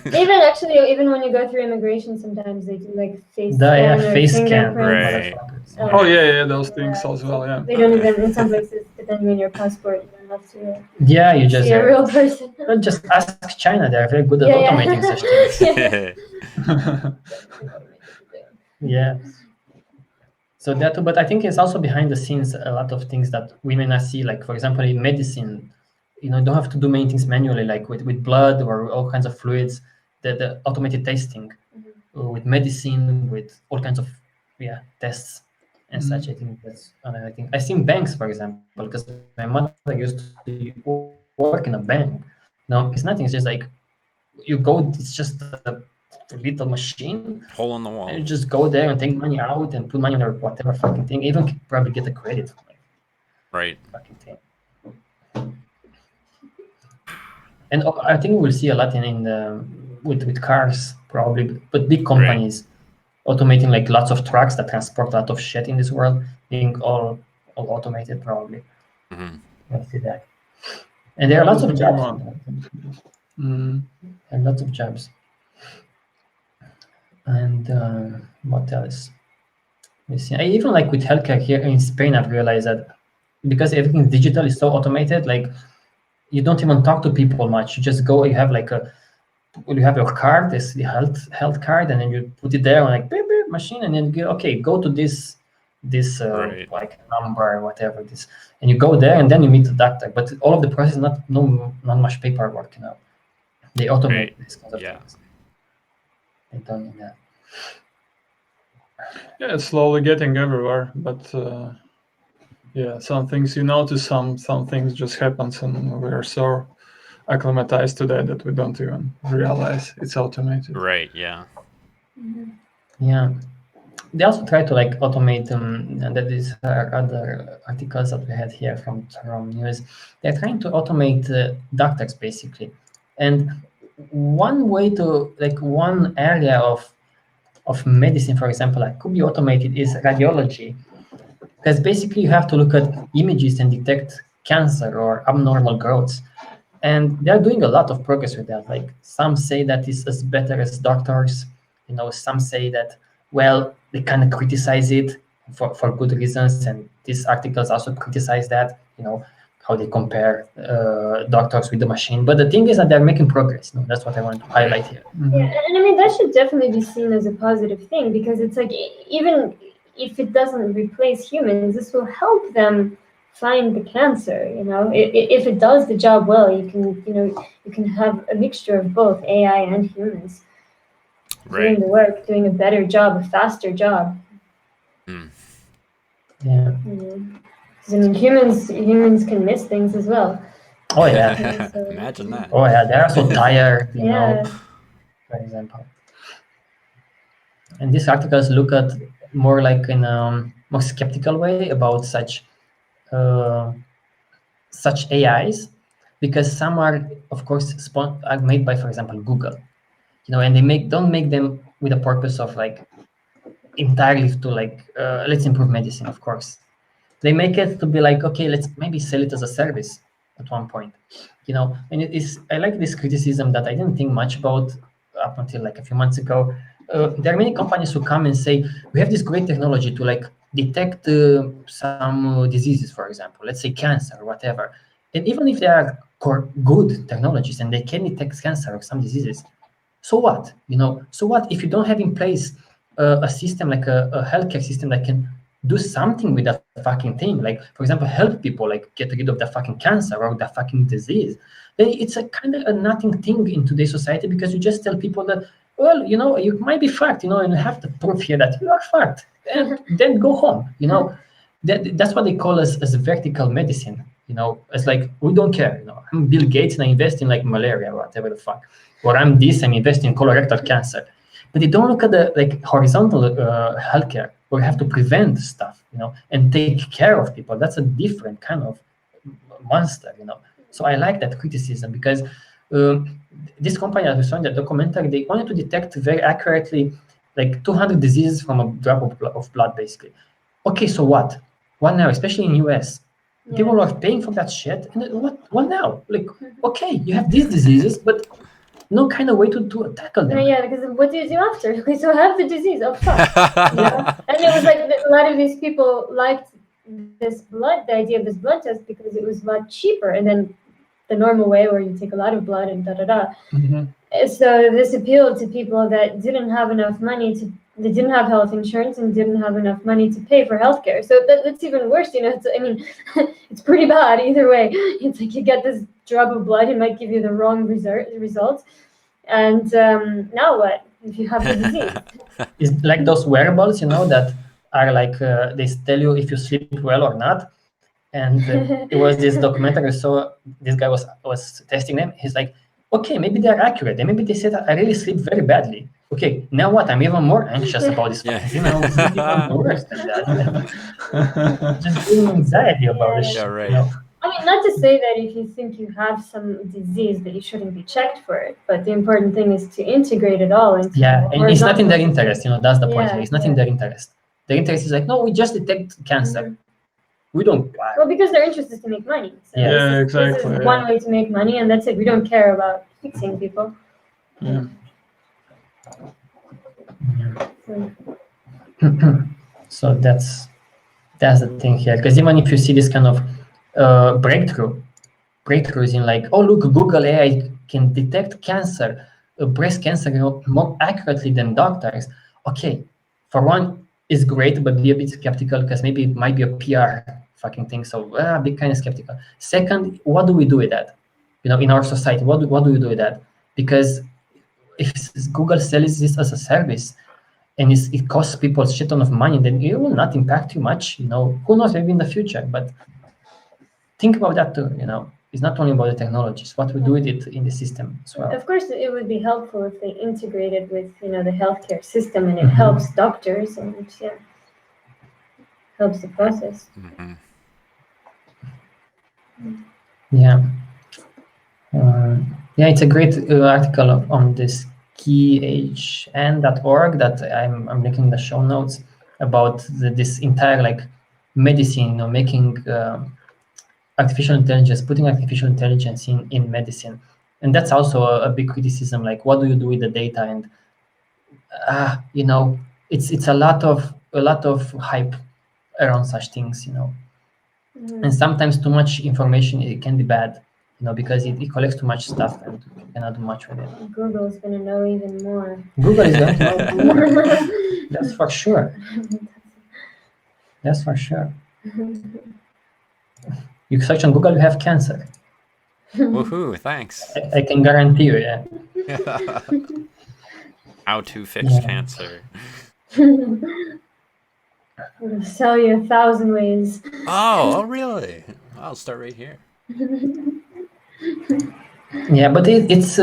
Even when you go through immigration, sometimes they do like face scan or face scan. Right. Oh yeah, those things as well. Yeah. They don't even, in some places, depending on your passport, you don't have to. Yeah, you just see a real person. Just ask China; they're very good at automating such things. Yeah. So that, but I think it's also behind the scenes a lot of things that we may not see. Like for example, in medicine, you don't have to do many things manually, like with blood or all kinds of fluids. The automated testing with medicine, with all kinds of tests and such. I think that's another thing. I've seen banks, for example, because my mother used to work in a bank. No, it's nothing. It's just like you go. It's just a little machine, hole in the wall. And you just go there and take money out and put money on whatever fucking thing. Even probably get the credit. Right. Fucking thing. And I think we'll see a lot in the with cars probably, but big companies automating like lots of trucks that transport a lot of shit in this world, being all automated probably. We'll see that. And there are lots of jobs. And lots of jobs. And what else? We see. I even like with healthcare here in Spain, I've realized that because everything digital is so automated, like you don't even talk to people much. You just go. You have like you have your card, this the health card, and then you put it there on like beep, beep, machine, and then go to this like number or whatever this, and you go there, and then you meet the doctor. But all of the process is not much paperwork. They automate this kind of things. They don't need that. Yeah, it's slowly getting everywhere, but some things notice, some things just happens, and we are so acclimatized to that we don't even realize it's automated. Right. Yeah. Yeah. They also try to like automate and that is other articles that we had here from TROM News. They're trying to automate doctors basically, and one way to one area of medicine, for example, that could be automated is radiology, because basically you have to look at images and detect cancer or abnormal growths. And they're doing a lot of progress with that. Like some say that it's as better as doctors. Some say that, well, they kind of criticize it for good reasons. And these articles also criticize that, how they compare doctors with the machine. But the thing is that they're making progress. That's what I want to highlight here. Yeah, and I mean that should definitely be seen as a positive thing, because it's like, even if it doesn't replace humans, this will help them find the cancer. If it does the job well, you can have a mixture of both AI and humans doing the work, doing a better job, a faster job. Yeah. Because I mean, humans can miss things as well. Oh yeah. So, Imagine that. Oh yeah, they're so tired, Yeah. for example. And these articles look at more like in a more skeptical way about such AIs, because some are, of course, are made by, for example, Google, and they don't make them with a purpose of like entirely to like let's improve medicine. Of course, they make it to be like, okay, let's maybe sell it as a service at one point, and it is, I like this criticism that I didn't think much about up until like a few months ago. There are many companies who come and say, we have this great technology to like detect some diseases, for example, let's say cancer or whatever. And even if they are good technologies and they can detect cancer or some diseases, so what? So what if you don't have in place a system like a healthcare system that can do something with that fucking thing, like, for example, help people like get rid of the fucking cancer or the fucking disease? Then it's a kind of a nothing thing in today's society, because you just tell people that, well, you might be fucked, and you have the proof here that you are fucked, and then go home. That's what they call as vertical medicine. It's like, we don't care. I'm Bill Gates and I invest in like malaria or whatever the fuck, or I'm this, I'm investing in colorectal cancer. But they don't look at the like horizontal healthcare, where you have to prevent stuff, and take care of people. That's a different kind of monster, So I like that criticism, because this company, as we saw in the documentary, they wanted to detect very accurately like 200 diseases from a drop of blood, basically. Okay, so what? What now? Especially in US, people are paying for that shit. And what now? Like, okay, you have these diseases, but no kind of way to tackle them. Yeah, because what do you do after? Okay, so I have the disease. Oh fuck. And it was like a lot of these people liked the idea of this blood test, because it was a lot cheaper, and then the normal way where you take a lot of blood and So this appealed to people that didn't have enough money they didn't have health insurance and didn't have enough money to pay for healthcare. So that's even worse, it's pretty bad either way. It's like you get this drop of blood, it might give you the wrong results. And now what if you have the disease? It's like those wearables, that are like, they tell you if you sleep well or not. And it was this documentary, so this guy was testing them. He's like, okay, maybe they're accurate. And maybe they said I really sleep very badly. Okay, now what? I'm even more anxious about this. It's even worse than that. Just giving anxiety about this shit. Right. I mean, not to say that if you think you have some disease that you shouldn't be checked for it, but the important thing is to integrate it all into. And it's not in their interest. That's the point here. It's not in their interest. Their interest is like, no, we just detect cancer. We don't. Well, because their interest is to make money. So exactly. This is one way to make money, and that's it. We don't care about fixing people. Yeah. So that's the thing here, because even if you see this kind of breakthroughs in like, oh look, Google AI can detect cancer, breast cancer, more accurately than doctors. Okay, for one, is great, but be a bit skeptical, because maybe it might be a PR fucking thing. So be kind of skeptical. Second, what do we do with that? In our society, what do we do with that? Because if Google sells this as a service and it costs people a shit ton of money, then it will not impact you much. Who knows, maybe in the future. But think about that too. It's not only about the technologies, what we do with it in the system as well. Of course, it would be helpful if they integrated with the healthcare system, and it helps doctors and helps the process. It's a great article on this keyhn.org that I'm linking in the show notes about this entire like medicine, making artificial intelligence, putting artificial intelligence in medicine, and that's also a big criticism. Like, what do you do with the data? And you know, it's a lot of hype around such things, you know. And sometimes too much information, it can be bad, you know, because it collects too much stuff and you cannot do much with it. Google's gonna know even more. Google is going to know even more. That's for sure. That's for sure. You search on Google, you have cancer. Woohoo! Thanks. I can guarantee you, yeah. How to fix cancer. It'll sell you 1,000 ways. Oh, really? I'll start right here. Yeah, but it's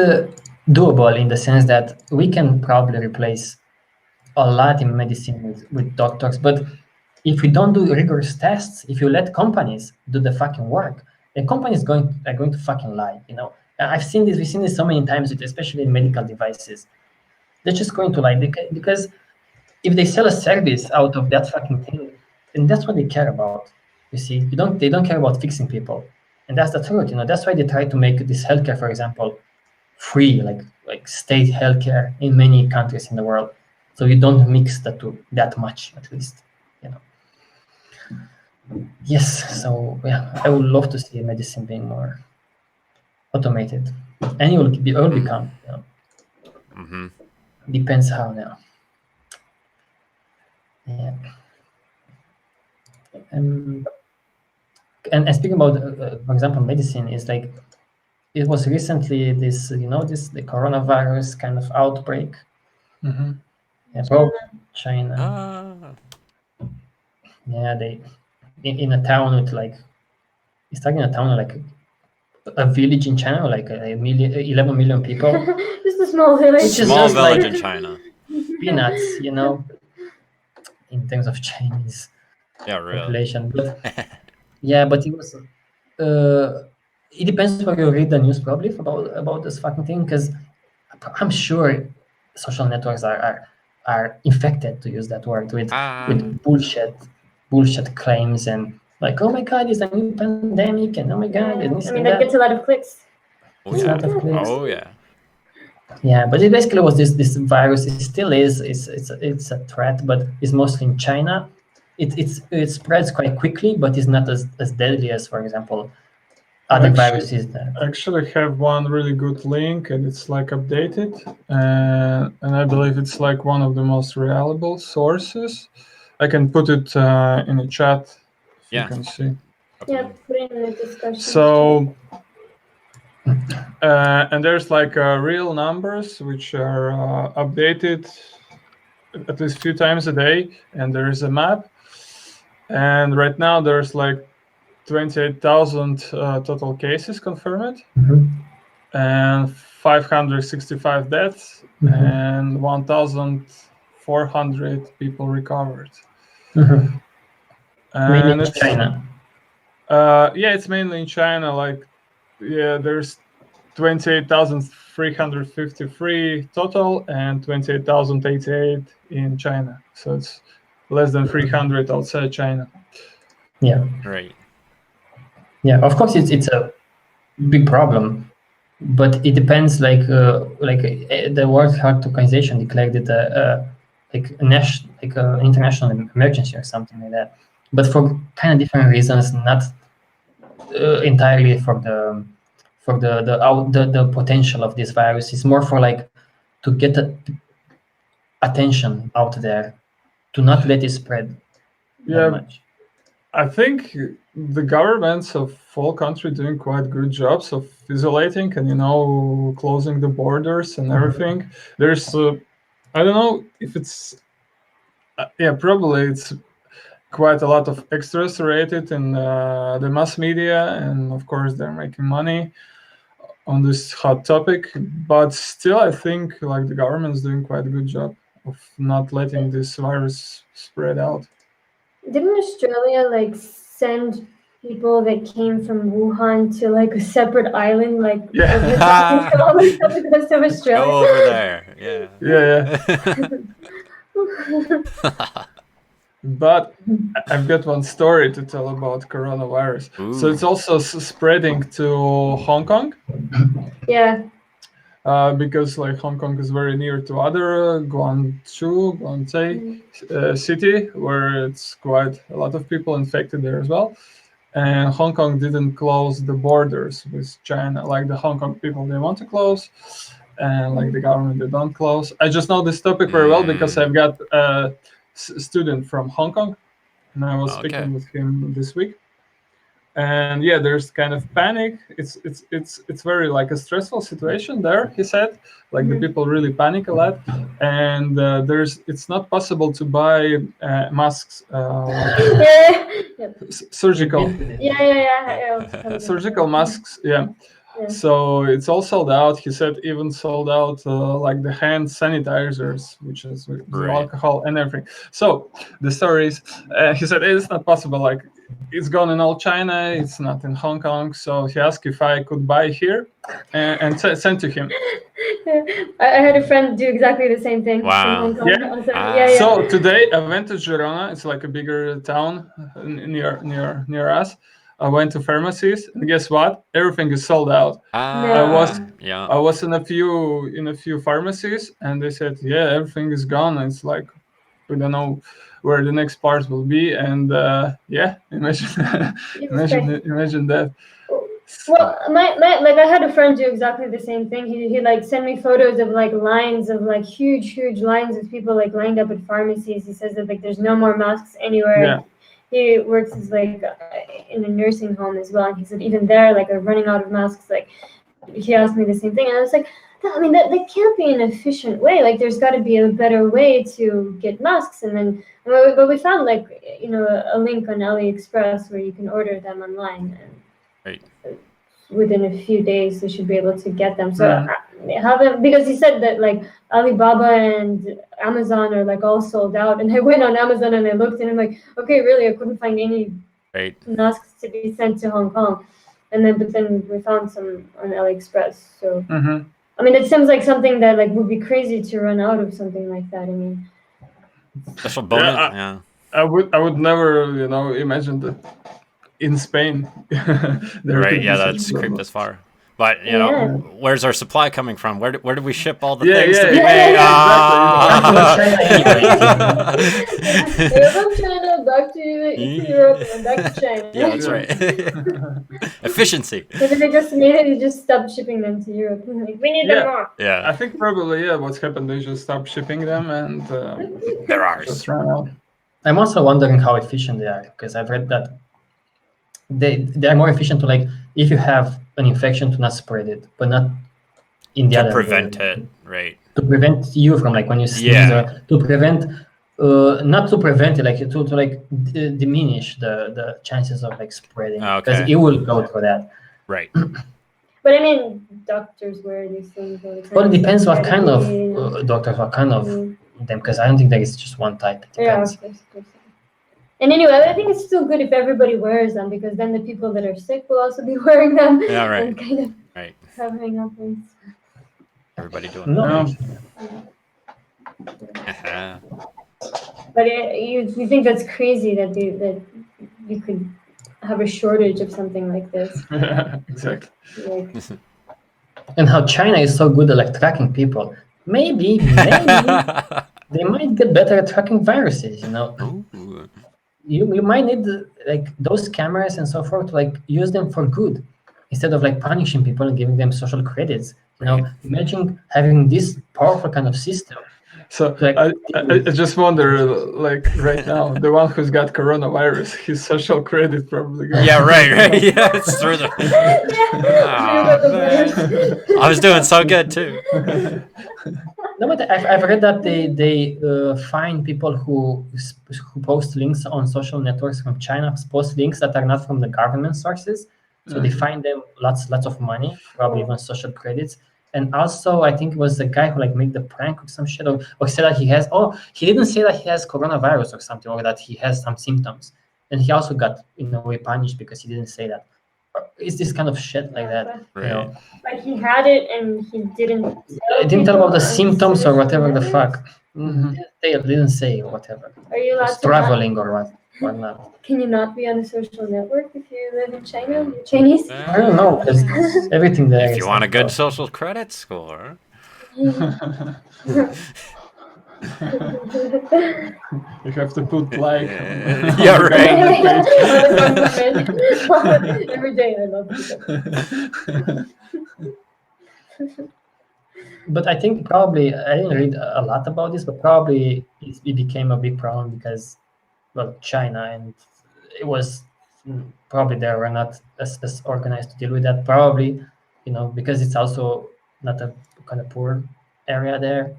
doable in the sense that we can probably replace a lot in medicine with doctors. But if we don't do rigorous tests, if you let companies do the fucking work, the companies are going to fucking lie. You know, I've seen this. We've seen this so many times, especially in medical devices. They're just going to lie because if they sell a service out of that fucking thing, then that's what they care about. You see, they don't care about fixing people, and that's the truth. You know, that's why they try to make this healthcare, for example, free, like state healthcare in many countries in the world, so you don't mix the two that much, at least. You know. Yes, so yeah, I would love to see medicine being more automated, and it will become. You know, depends how now. Yeah. And speaking about, for example, medicine is like, it was recently this, you know, the coronavirus kind of outbreak. Yeah, bro, China. Yeah, they in a town with like, it's talking a town like a village in China, like 11 million people. Just a small village. Which is Small just village like in China. peanuts, you know, in terms of Chinese population. But yeah, but it was. It depends where you read the news probably about this fucking thing, because I'm sure social networks are infected, to use that word, with bullshit claims and like, oh my god, it's a new pandemic, and oh my god, and this I mean, and that that. gets a lot of clicks. It's a lot of clicks. Oh yeah. Yeah, but it basically was this virus. It still is. It's a threat, but it's mostly in China. It spreads quite quickly, but it's not as deadly as, for example, other viruses. I actually have one really good link, and it's like updated, and I believe it's like one of the most reliable sources. I can put it in the chat. You can see. Yeah, put it in the discussion. So, and there's like real numbers which are updated at least a few times a day, and there is a map. And right now there's like 28,000 total cases confirmed, and 565 deaths, and 1,400 people recovered. Mainly in China. Yeah, it's mainly in China. Like, yeah, there's 28,353 total and 28,088 in China. So it's less than 300 outside China. Yeah. Right. Yeah, of course it's a big problem, but it depends. Like the World Health Organization declared it like a national, like an international emergency or something like that. But for kind of different reasons, not entirely for the potential of this virus. It's more for like to get attention out there, to not let it spread that much. I think the governments of all countries doing quite good jobs of isolating and, you know, closing the borders and everything. There's I don't know if it's probably it's quite a lot of extras rated in the mass media, and of course they're making money on this hot topic, but still I think like the government's doing quite a good job of not letting this virus spread out. Didn't Australia like send people that came from Wuhan to like a separate island, like over the coast of Australia? Go over there, yeah. Yeah. But I've got one story to tell about coronavirus. So Ooh. it's also spreading to Hong Kong. Yeah. Because like Hong Kong is very near to other Guangzhou city, where it's quite a lot of people infected there as well. And Hong Kong didn't close the borders with China, like the Hong Kong people they want to close, and like the government they don't close. I just know this topic very well because I've got a student from Hong Kong, and I was speaking with him this week. And yeah, there's kind of panic. It's very like a stressful situation there. He said, like the people really panic a lot, and it's not possible to buy masks, surgical. Surgical masks. Yeah. So it's all sold out. He said even sold out like the hand sanitizers, which is the alcohol and everything. So the story is, he said it's not possible. Like it's gone in all China. It's not in Hong Kong. So he asked if I could buy here and send to him. I had a friend do exactly the same thing. Wow. In Hong Kong. Yeah. So today I went to Girona. It's like a bigger town near us. I went to pharmacies, and guess what? Everything is sold out. I was in a few pharmacies, and they said, "Yeah, everything is gone." And it's like we don't know where the next part will be, and imagine that. Well, like I had a friend do exactly the same thing. He like sent me photos of like lines of like huge lines of people like lined up at pharmacies. He says that like there's no more masks anywhere. Yeah. He works as like in a nursing home as well, and he said even there like are running out of masks. Like he asked me the same thing, and I was like, I mean that can't be an efficient way. Like there's got to be a better way to get masks. And then but we found like a link on AliExpress where you can order them online, and within a few days they should be able to get them. So because he said that like Alibaba and Amazon are like all sold out, and I went on Amazon and I looked and I'm like, okay, really I couldn't find any masks to be sent to Hong Kong. And then we found some on AliExpress. So I mean, it seems like something that like would be crazy to run out of something like that. I mean, special bonus. I would never imagine that in Spain. That's creeped as far. But where's our supply coming from? Where did we ship all the things to be made? From China back to Europe and back to China. Yeah, that's right. Efficiency. So then they just stopped shipping them to Europe. Like, we need them more. Yeah, I think probably what's happened, they just stopped shipping them and they're ours. Just ran out. I'm also wondering how efficient they are, because I've read that they are more efficient to like if you have an infection to not spread it, but not in the other way. To prevent it, right? To prevent you from like when you sneeze, or to prevent, not to prevent it, like to like diminish the chances of like spreading, because it will go through that. Right. But I mean, doctors wear these things all the time. Well, it depends what kind of doctors, what kind of them, because I don't think there is just one type. It depends. Of course. And anyway, I think it's still good if everybody wears them, because then the people that are sick will also be wearing them. Yeah, right. And kind of covering up things. Everybody doing that. But you think that's crazy that you could have a shortage of something like this? Exactly. And how China is so good at like tracking people. Maybe they might get better at tracking viruses. You might need like those cameras and so forth to like use them for good instead of like punishing people and giving them social credits. Imagine having this powerful kind of system. So I just wonder, like right now, the one who's got coronavirus, his social credit probably goes. Yeah, right. Yeah, it's through the. I was doing so good too. No, but I've read that they find people who post links on social networks from China, post links that are not from the government sources. So they find them lots of money, probably even social credits. And also, I think it was the guy who like made the prank or some shit, or said that he didn't say that he has coronavirus or something, or that he has some symptoms. And he also got in a way punished because he didn't say that. It's this kind of shit like that. But he had it and he didn't. I didn't tell about the symptoms or whatever the fuck. They didn't say whatever. Are you allowed Was to not? traveling or what? Or not? Can you not be on a social network if you live in China? You're Chinese? I don't know because everything there If is you want a like, good social credit score. You have to put like Yeah, on the right. government page. On the compliment. Every day I love you. But I think probably I didn't read a lot about this, but probably it became a big problem because, well, China, and it was probably they were not as organized to deal with that. Probably, because it's also not a kind of poor area there,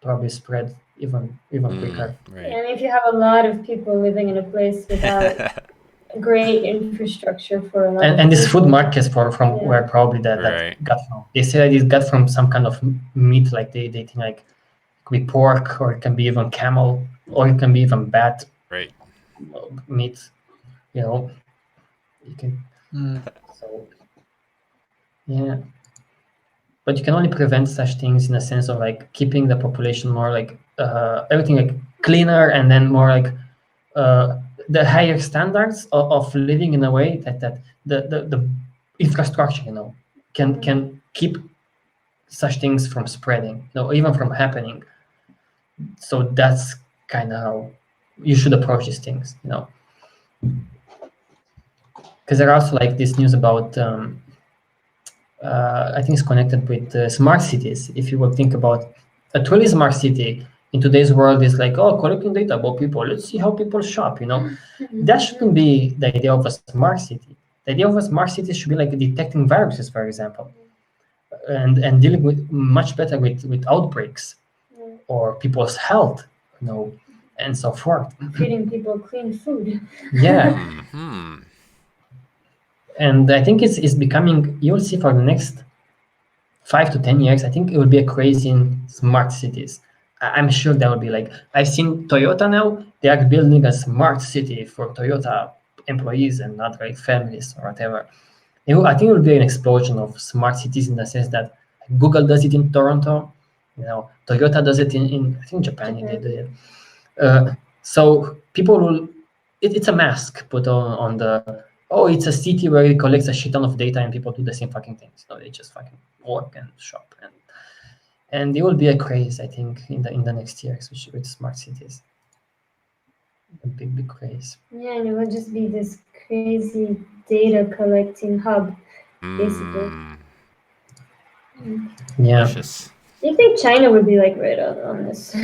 probably spread even quicker. Right. And if you have a lot of people living in a place without great infrastructure for a lot of And these food people, markets from Yeah. where probably that Right. got from. They say it got from some kind of meat, like they think like it could be pork, or it can be even camel, or it can be even bat Right. meat. You can. So yeah, but you can only prevent such things in a sense of like keeping the population more like everything like cleaner, and then more like the higher standards of living in a way that the infrastructure can keep such things from spreading, even from happening. So that's kind of how you should approach these things, because there are also like this news about I think it's connected with smart cities. If you will think about a truly smart city in today's world is like, oh, collecting data about people. Let's see how people shop. That shouldn't be the idea of a smart city. The idea of a smart city should be like detecting viruses, for example, and dealing with much better with outbreaks or people's health, and so forth. feeding people clean food. Yeah. Hmm. And I think it's becoming, you'll see for the next 5 to 10 years, I think it will be a craze in smart cities. I'm sure there will be like, I've seen Toyota now, they are building a smart city for Toyota employees and not like families or whatever. I think it will be an explosion of smart cities in the sense that Google does it in Toronto, Toyota does it in I think Japan. They do it. So people will, it's a mask put on the, oh, it's a city where it collects a shit ton of data and people do the same fucking things. They just fucking work and shop, and it will be a craze, I think, in the next years with smart cities. A big craze. Yeah, and it would just be this crazy data collecting hub, basically. Yeah. Delicious. You think China would be like right on this?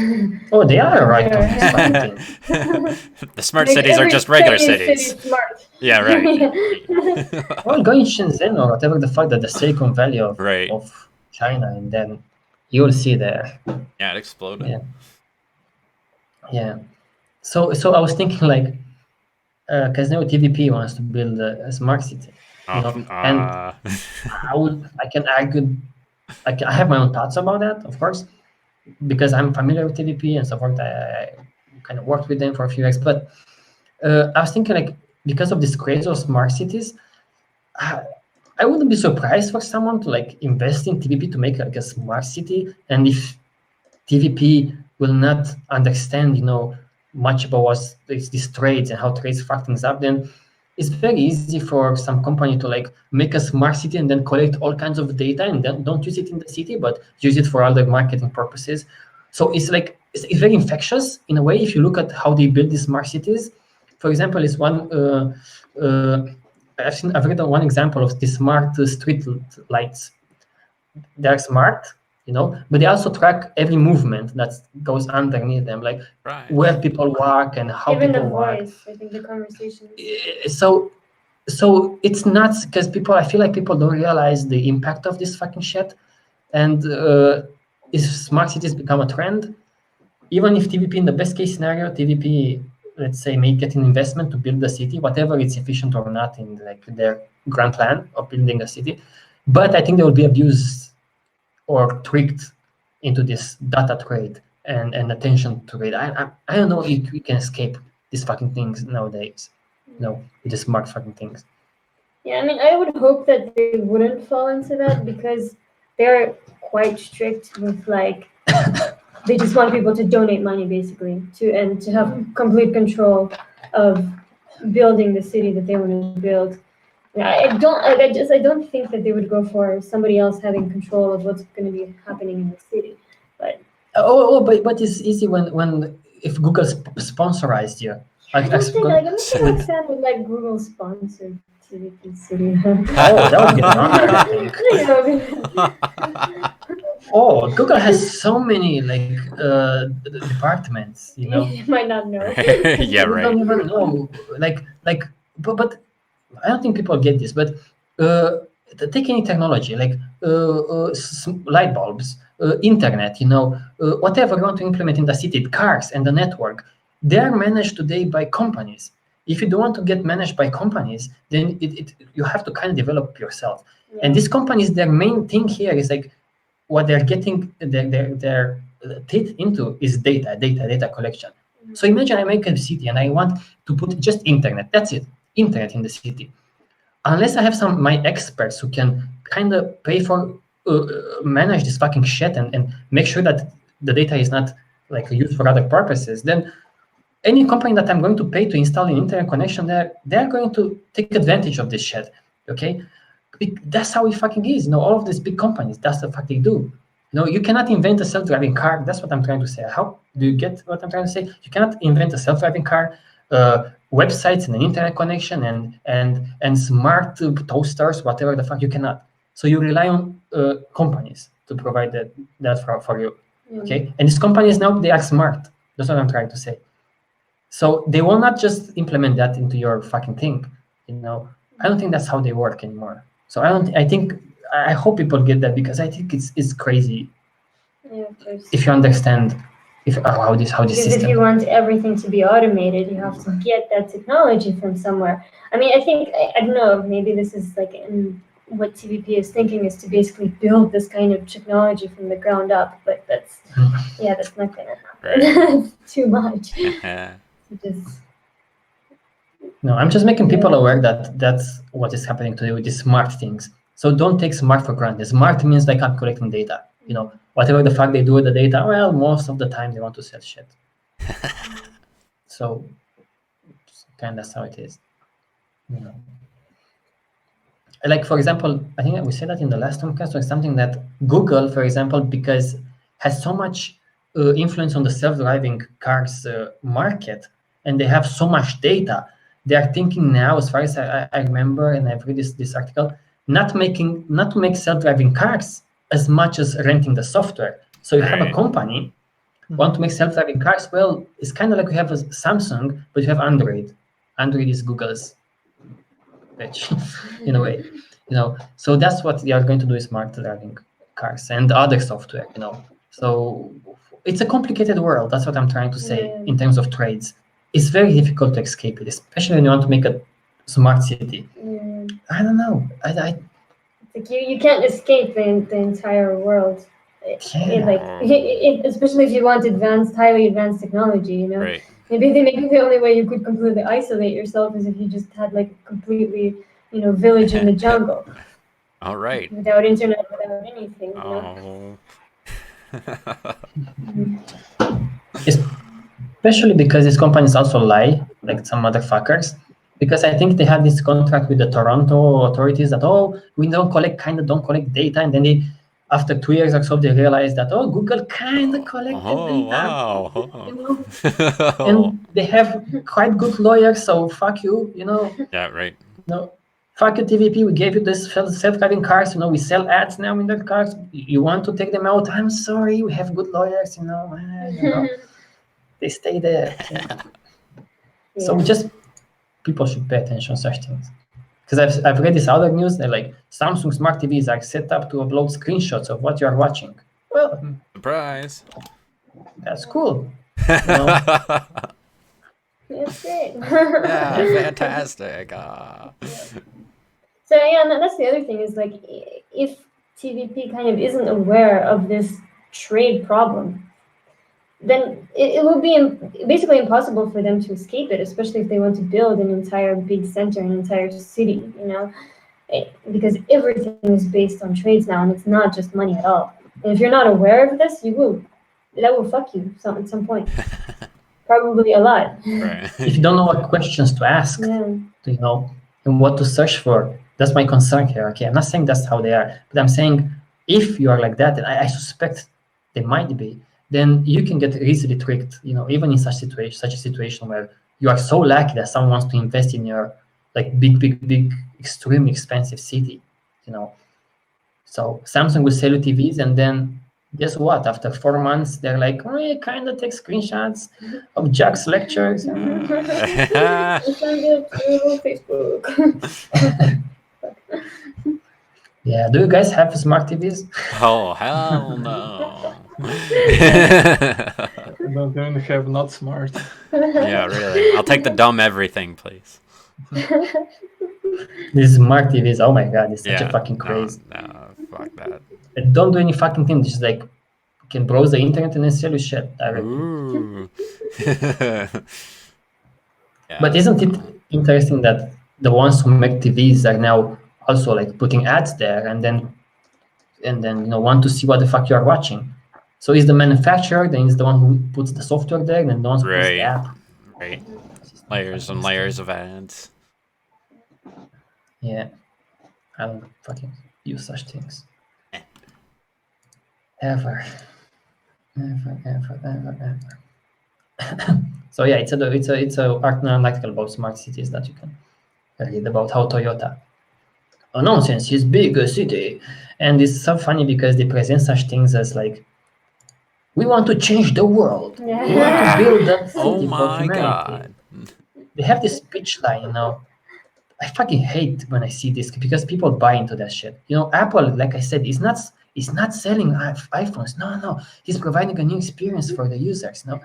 Oh, they are right on Yeah. this fucking thing. The smart Like cities are every just regular Chinese cities. city is smart. Yeah, right. Well, go in Shenzhen or whatever the fuck that the Silicon Valley of Right. China, and then you'll see there. Yeah, it exploded. Yeah. So I was thinking like, because now TVP wants to build a smart city, and I can argue, I have my own thoughts about that, of course, because I'm familiar with TVP and so forth. I kind of worked with them for a few years, but I was thinking like, because of this craze of smart cities, I wouldn't be surprised for someone to like invest in TVP to make like a smart city, and if TVP will not understand, much about what these trades and how trades fuck things up, then it's very easy for some company to like make a smart city and then collect all kinds of data and then don't use it in the city, but use it for other marketing purposes. So it's like it's very infectious in a way if you look at how they build these smart cities. For example, it's one I've read one example of the smart street lights. They're smart, but they also track every movement that goes underneath them, like where people walk and how Even people the walk. voice, I think the conversations. So it's nuts because I feel like people don't realize the impact of this fucking shit. And if smart cities become a trend, even if TVP, in the best case scenario, TVP, let's say, may get an investment to build a city, whatever it's efficient or not in like their grand plan of building a city, but I think they will be abused or tricked into this data trade and attention trade. I don't know if we can escape these fucking things nowadays. No, with the smart fucking things. Yeah, I mean, I would hope that they wouldn't fall into that because they're quite strict with like they just want people to donate money basically to have complete control of building the city that they want to build. I don't think that they would go for somebody else having control of what's going to be happening in the city. But but it's easy when if Google sponsorized you. I don't think Google, like I'm not sure what Sam would like Google sponsored TVP City. oh, that would be fun, I think. Oh, Google has so many like departments, you know. You might not know. Yeah, You right. don't even know, but I don't think people get this. But take any technology, like light bulbs, internet, you know, whatever you want to implement in the city, cars and the network, they are managed today by companies. If you don't want to get managed by companies, then you have to kind of develop yourself. Yeah. And these companies, their main thing here is like what they're getting their teeth into is data collection. So imagine I make a city and I want to put just internet. That's it, internet in the city. Unless I have my experts who can kind of pay for manage this fucking shit and make sure that the data is not like used for other purposes, then any company that I'm going to pay to install an internet connection there, they're going to take advantage of this shit. Okay, that's how it fucking is. You know, all of these big companies, that's the fuck they do. You know, you cannot invent a self-driving car. That's what I'm trying to say. How do you get what I'm trying to say? You cannot invent a self-driving car, websites and an internet connection and smart toasters, whatever the fuck. You cannot. So you rely on companies to provide that for you. Okay, and these companies now they are smart. That's what I'm trying to say. So they will not just implement that into your fucking thing. You know, I don't think that's how they work anymore. So I hope people get that because I think it's crazy. Yeah, of course. If you understand how this Because system. if you want everything to be automated, you have to get that technology from somewhere. I mean, I think I don't know. Maybe this is like what TVP is thinking is to basically build this kind of technology from the ground up. But that's not gonna happen. Right. It's too much. Yeah. Just No, I'm just making people aware that that's what is happening today with these smart things. So don't take smart for granted. Smart means they can't collecting data. You know, whatever the fuck they do with the data, well, most of the time they want to sell shit. So kind of that's how it is. You know. Like for example, I think we said that in the last TROM-Cast or something that Google, for example, because has so much influence on the self-driving cars market, and they have so much data. They are thinking now, as far as I remember, and I've read this article, not to make self-driving cars as much as renting the software. So you have a company want to make self-driving cars. Well, it's kind of like we have a Samsung, but you have Android. Android is Google's bitch, in a way, you know. So that's what they are going to do with smart driving cars and other software, you know. So it's a complicated world. That's what I'm trying to say in terms of trades. It's very difficult to escape it, especially when you want to make a smart city. I don't know. Like you can't escape the entire world. Especially if you want highly advanced technology, you know. Right. Maybe the only way you could completely isolate yourself is if you just had like a completely, you know, village in the jungle. All right. Without internet, without anything, you know. Especially because these companies also lie, like some motherfuckers. Because I think they had this contract with the Toronto authorities that we don't collect data, and then they, after 2 years or so, they realized that Google kind of collected data. Wow. You know? And they have quite good lawyers, so fuck you, you know. Yeah, right. You know, fuck you, TVP. We gave you this self-driving cars. You know, we sell ads now in their cars. You want to take them out? I'm sorry, we have good lawyers. You know, they stay there. Okay? So people should pay attention to such things. Because I've read this other news. They're like Samsung smart TVs are set up to upload screenshots of what you are watching. Well, surprise. That's cool. You know? That's great. Yeah, fantastic. So yeah, and that's the other thing is like if TVP kind of isn't aware of this trade problem, then it will be basically impossible for them to escape it, especially if they want to build an entire big center, an entire city, you know, because everything is based on trades now, and it's not just money at all. And if you're not aware of this, you will that will fuck you at some point. Probably a lot. Right. If you don't know what questions to ask, Yeah. you know, and what to search for, that's my concern here. Okay, I'm not saying that's how they are, but I'm saying if you are like that, and I suspect they might be, then you can get easily tricked. You know, even in such a situation where you are so lucky that someone wants to invest in your like big, extremely expensive city. You know, so Samsung will sell you TVs, and then guess what? After 4 months, they're like, oh, you kind of take screenshots of Jack's lectures. You send it through Facebook. Yeah. Do you guys have smart TVs? Oh, hell no. I don't even have not smart. Yeah, really. I'll take the dumb everything, please. These smart TVs, oh my god, it's such a Yeah. fucking craze. No, fuck that. They don't do any fucking thing. Just like you can browse the internet and then sell you shit directly. Ooh. Yeah. But isn't it interesting that the ones who make TVs are now also like putting ads there, and then you know want to see what the fuck you are watching? So is the manufacturer then is the one who puts the software there, and then the one who puts the Right. app. Right. Layers and layers of ads. Yeah, I don't fucking use such things. Ever. So yeah, it's a article about smart cities that you can read about how Toyota. Oh nonsense, it's big city, and it's so funny because they present such things as like, we want to change the world. We want to build a city Oh for my humanity. god. They have this speech line, you know. I fucking hate when I see this because people buy into that shit. You know, Apple, like I said, is not selling iPhones. No, he's providing a new experience for the users. No,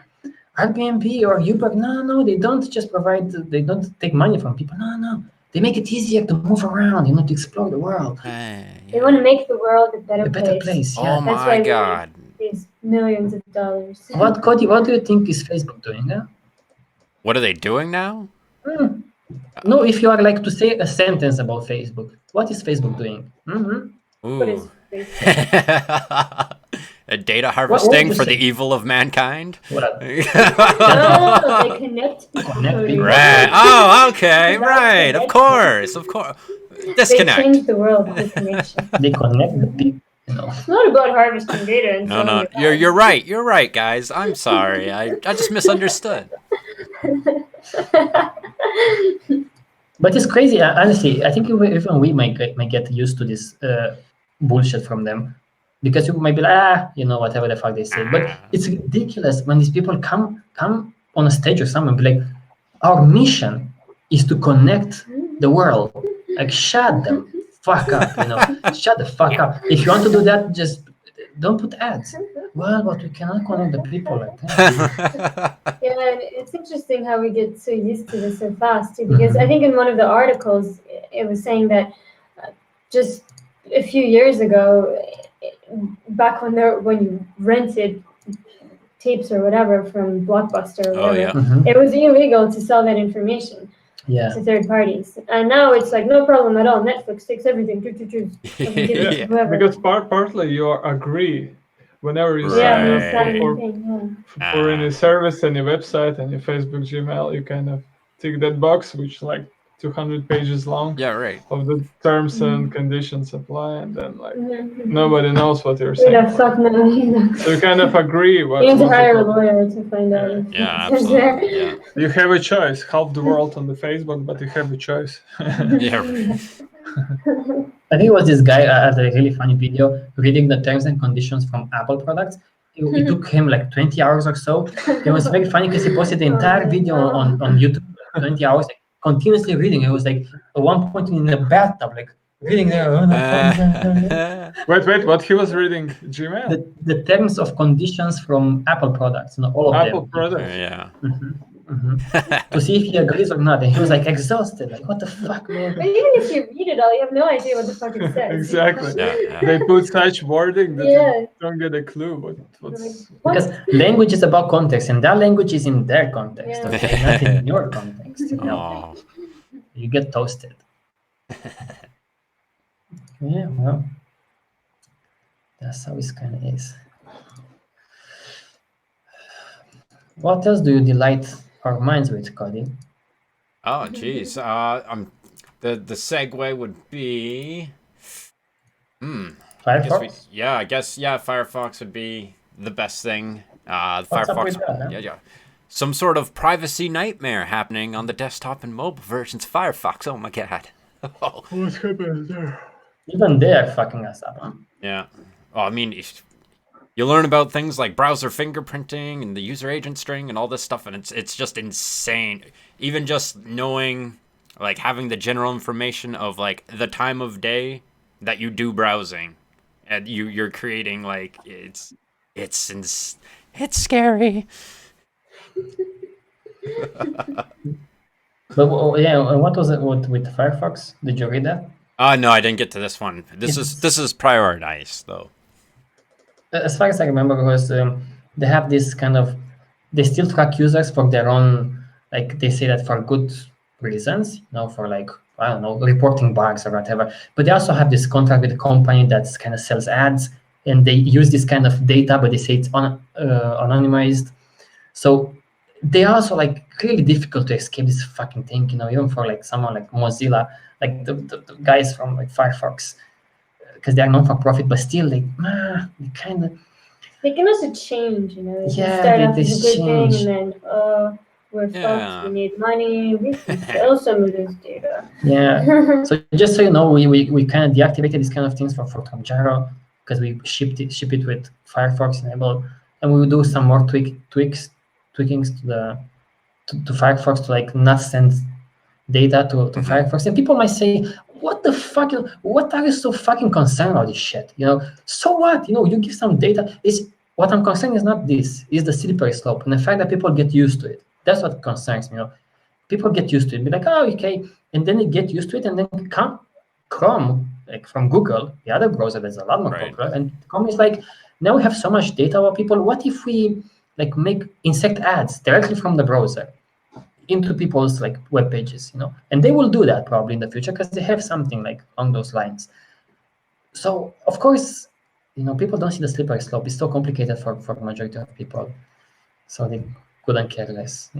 Airbnb or Uber, no, they don't just provide. They don't take money from people. No, they make it easier to move around. You know, to explore the world. They want to make the world a better place. Yeah. Oh That's my why god. we need these millions of dollars. What, Cody? What do you think is Facebook doing? Huh? What are they doing now? No, if you are like to say a sentence about Facebook, what is Facebook doing? What is Ooh. Facebook? A data harvesting you for the say? evil of mankind? What? No, they connect people. Connect Cody. people. Right. Oh, okay. That's Right. Of connection. course. They Disconnect. change the world with connection. They connect the people. You know. It's not about harvesting data and selling No. it You're back. right. You're right, guys. I'm sorry. I just misunderstood. But it's crazy. Honestly, I think even we might get used to this bullshit from them, because people might be like, you know, whatever the fuck they say. But it's ridiculous when these people come on a stage or something and be like, our mission is to connect the world. Like, shut the fuck up, you know. Shut the fuck up. If you want to do that, just don't put ads. Well, but we cannot connect the people like that. Yeah, and it's interesting how we get so used to this so fast too. Because I think in one of the articles it was saying that just a few years ago, back when you rented tapes or whatever from Blockbuster or whatever, it was illegal to sell that information to third parties. And now it's like no problem at all. Netflix takes everything. Yeah, because partly you agree whenever you Right. sign up for any service, any website, any Facebook, Gmail, you kind of tick that box, which like 200 pages long. Yeah, right. Of the terms and conditions apply, and then like nobody knows what you're saying. So you kind of agree. You need to hire a lawyer to find out. Yeah, absolutely. Yeah. You have a choice. Half the world on the Facebook, but you have a choice. Yeah. I think it was this guy had a really funny video reading the terms and conditions from Apple products. It took him like 20 hours or so. It was very funny because he posted the entire video on YouTube, 20 hours, like, continuously reading. It was like at one point in the bathtub, like reading there. Wait, what? He was reading Gmail? The terms of conditions from Apple products, all of Apple them. products. Yeah. To see if he agrees or not. And he was like exhausted, like, what the fuck, man? But even if you read it all, you have no idea what the fuck it says. Exactly. Yeah. They put such wording that you don't get a clue what's... Because language is about context, and that language is in their context, okay? Not in your context. You know? You get toasted. Yeah, well, that's how it kind of is. What else do you delight our minds with, Cody? Oh, geez. The segue would be. I guess Firefox? Firefox would be the best thing. What's up Firefox, with that, huh? yeah. Some sort of privacy nightmare happening on the desktop and mobile versions of Firefox. Oh my god. What's happening there? Even they are fucking us up, huh? Yeah. Well, I mean, you learn about things like browser fingerprinting and the user agent string and all this stuff, and it's just insane. Even just knowing, like, having the general information of like the time of day that you do browsing, and you're creating like it's scary. But yeah, and what was it with Firefox? Did you read that? No, I didn't get to this one. This is prioritized though. As far as I remember, was they have this kind of, they still track users for their own, like they say that for good reasons, for like, I don't know, reporting bugs or whatever. But they also have this contract with a company that's kind of sells ads, and they use this kind of data, but they say it's anonymized. So they are also like really difficult to escape this fucking thing, even for like someone like Mozilla, like the guys from like Firefox, because they are non-for-profit, but still they kind of. They can also change, They Yeah, start they off as a good change. thing, and then, we're Yeah. fucked. We need money. We can sell some of this data. Yeah. So just so you know, we kind of deactivated these kind of things for Jaro because we ship it with Firefox enabled, and we will do some more tweakings to Firefox to like not send data to Firefox. And people might say, what the fuck, what are you so fucking concerned about this shit? So what? You give some data. What I'm concerned is not this, is the slippery slope and the fact that people get used to it. That's what concerns me. People get used to it, be like, oh, okay, and then they get used to it, and then Chrome, like from Google, the other browser that's a lot more popular, and Chrome is like, now we have so much data about people. What if we like insert ads directly from the browser into people's like web pages, and they will do that probably in the future because they have something like on those lines. So of course, people don't see the slippery slope. It's so complicated for the majority of people, so they couldn't care less,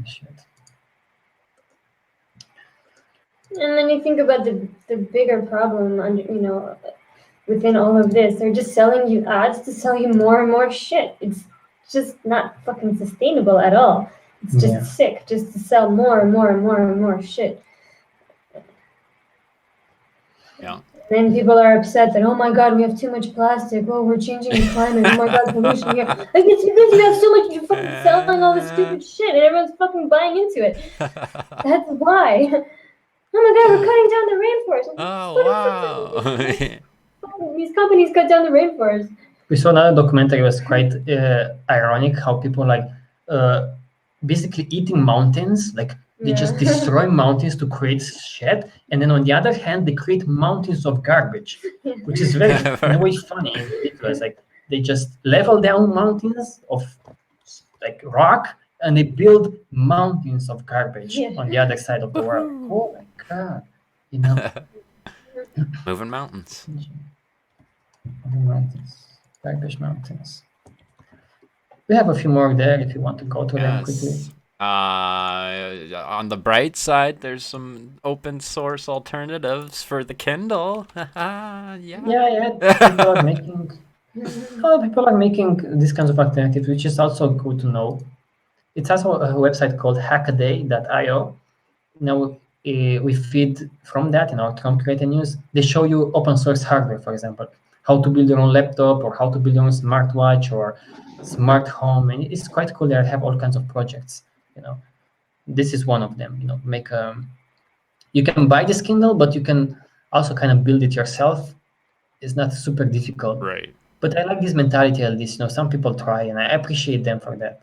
Shit. And then you think about the bigger problem, within all of this. They're just selling you ads to sell you more and more shit. It's just not fucking sustainable at all. It's just sick, just to sell more and more and more and more shit. Yeah. Then people are upset that, oh my god, we have too much plastic. Oh, we're changing the climate. Oh my god, pollution here. Like, it's because you have so much, you're fucking selling all this stupid shit and everyone's fucking buying into it. That's why. Oh my god, we're cutting down the rainforest. Oh, wow. These companies cut down the rainforest. We saw another documentary. It was quite ironic how people like basically eating mountains, like they just destroy mountains to create shit, and then on the other hand they create mountains of garbage, which is very in a way funny and ridiculous. Like they just level down mountains of like rock and they build mountains of garbage on the other side of the world. Oh my god, Moving mountains. Garbage mountains. We have a few more there if you want to go to them quickly. On the bright side, there's some open source alternatives for the Kindle. Yeah. People are making these kinds of alternatives, which is also good to know. It's also a website called hackaday.io. Now we feed from that in our TROM-Creator news. They show you open source hardware, for example, how to build your own laptop or how to build your own smartwatch or smart home, and it's quite cool. They have all kinds of projects. This is one of them. You can buy this Kindle, but you can also kind of build it yourself. It's not super difficult, right? But I like this mentality at least. Some people try, and I appreciate them for that.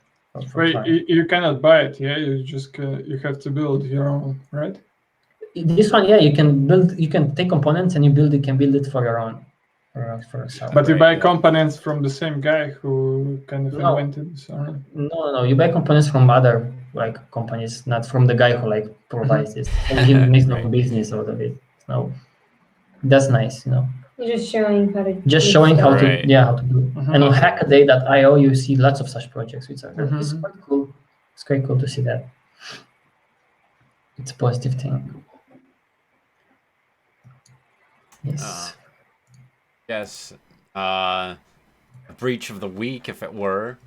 You cannot buy it. Yeah, you just you have to build your own, right? This one, yeah, you can build. You can take components and you can build it for your own. For yourself. But you buy components from the same guy who kind of invented this. No. You buy components from other companies, not from the guy who provides this. And he makes no business out of it. No, that's nice. You're just showing how to Just do showing how stuff. to Right. how to do. And on hackaday.io you see lots of such projects, which are it's quite cool. It's quite cool to see that. It's a positive thing. Yes. Yes. A breach of the week, if it were.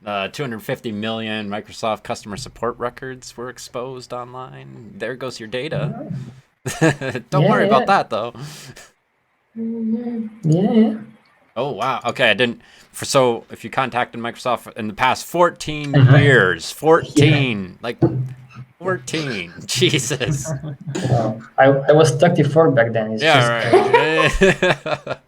250 million Microsoft customer support records were exposed online. There goes your data. Don't worry about that, though. Yeah. Oh, wow. Okay, I didn't... So, if you contacted Microsoft in the past 14 Uh-huh. years, 14, like 14, Jesus. Wow. I was 34 back then. It's just Yeah, right.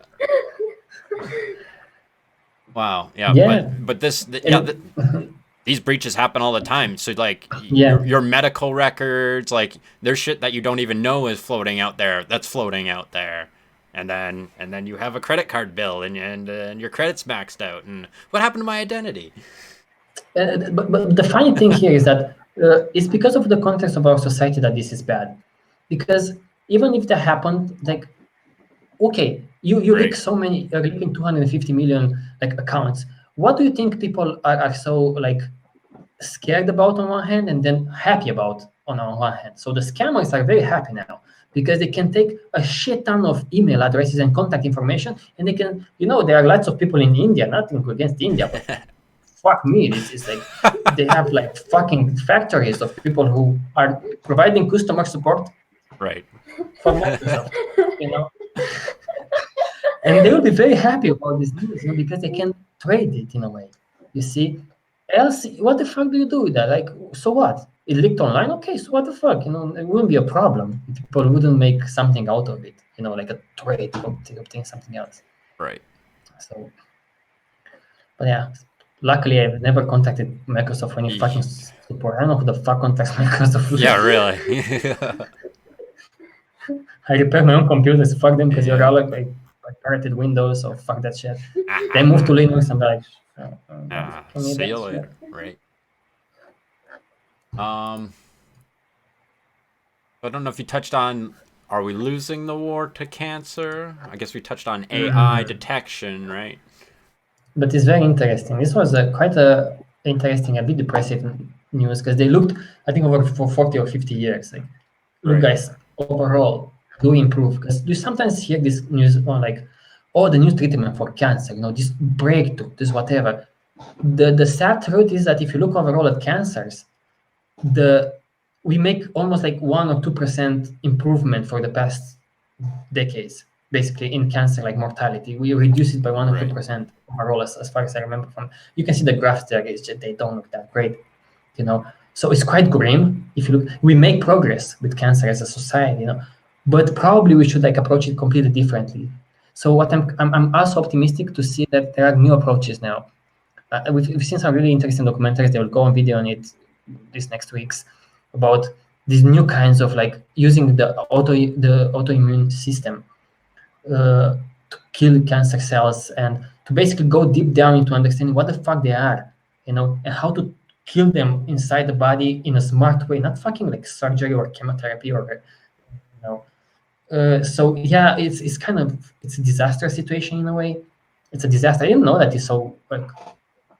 Wow. Yeah, Yeah. but this, And- these breaches happen all the time. So like Yeah. your medical records, like there's shit that you don't even know is floating out there. That's floating out there. And then you have a credit card bill and your credit's maxed out. And what happened to my identity? But the funny thing here is that it's because of the context of our society that this is bad. Because even if that happened, like, okay, you Right. leak so many, you're leaking 250 million like accounts. What do you think people are so like scared about on one hand and then happy about on one hand? So the scammers are very happy now because they can take a shit ton of email addresses and contact information, and they can, there are lots of people in India, nothing against India, but fuck me, it's like they have like fucking factories of people who are providing customer support Right. for Microsoft, and they will be very happy about this news, because they can trade it in a way. You see, else what the fuck do you do with that? Like, so what? It leaked online, okay? So what the fuck? It wouldn't be a problem. People wouldn't make something out of it, like a trade to obtain something else. Right. So, but yeah, luckily I've never contacted Microsoft for any fucking support. I don't know who the fuck contacts Microsoft. Yeah, really. I repair my own computers. Fuck them, because you're all like pirated Windows, so fuck that shit. They move to Linux and they're like, see you later. Right. I don't know if you touched on, are we losing the war to cancer? I guess we touched on AI detection, right? But it's very interesting. This was quite a interesting, a bit depressive news, because they looked, I think, over for 40 or 50 years. Like, look, guys, overall, do we improve? Because you sometimes hear this news on like, oh, the new treatment for cancer, this breakthrough, this whatever. The sad truth is that if you look overall at cancers, we make almost like 1 or 2% improvement for the past decades, basically, in cancer, like mortality. We reduce it by 1 or 2% overall, as far as I remember. You can see the graphs there. It's just, they don't look that great, So it's quite grim. If you look, we make progress with cancer as a society, but probably we should like approach it completely differently. So what I'm also optimistic to see that there are new approaches now. We've seen some really interesting documentaries. They will go on video on it these next weeks about these new kinds of like using the autoimmune system to kill cancer cells and to basically go deep down into understanding what the fuck they are, and how to kill them inside the body in a smart way, not fucking like surgery or chemotherapy or so yeah, it's kind of, it's a disaster situation in a way. It's a disaster. I didn't know that it's so like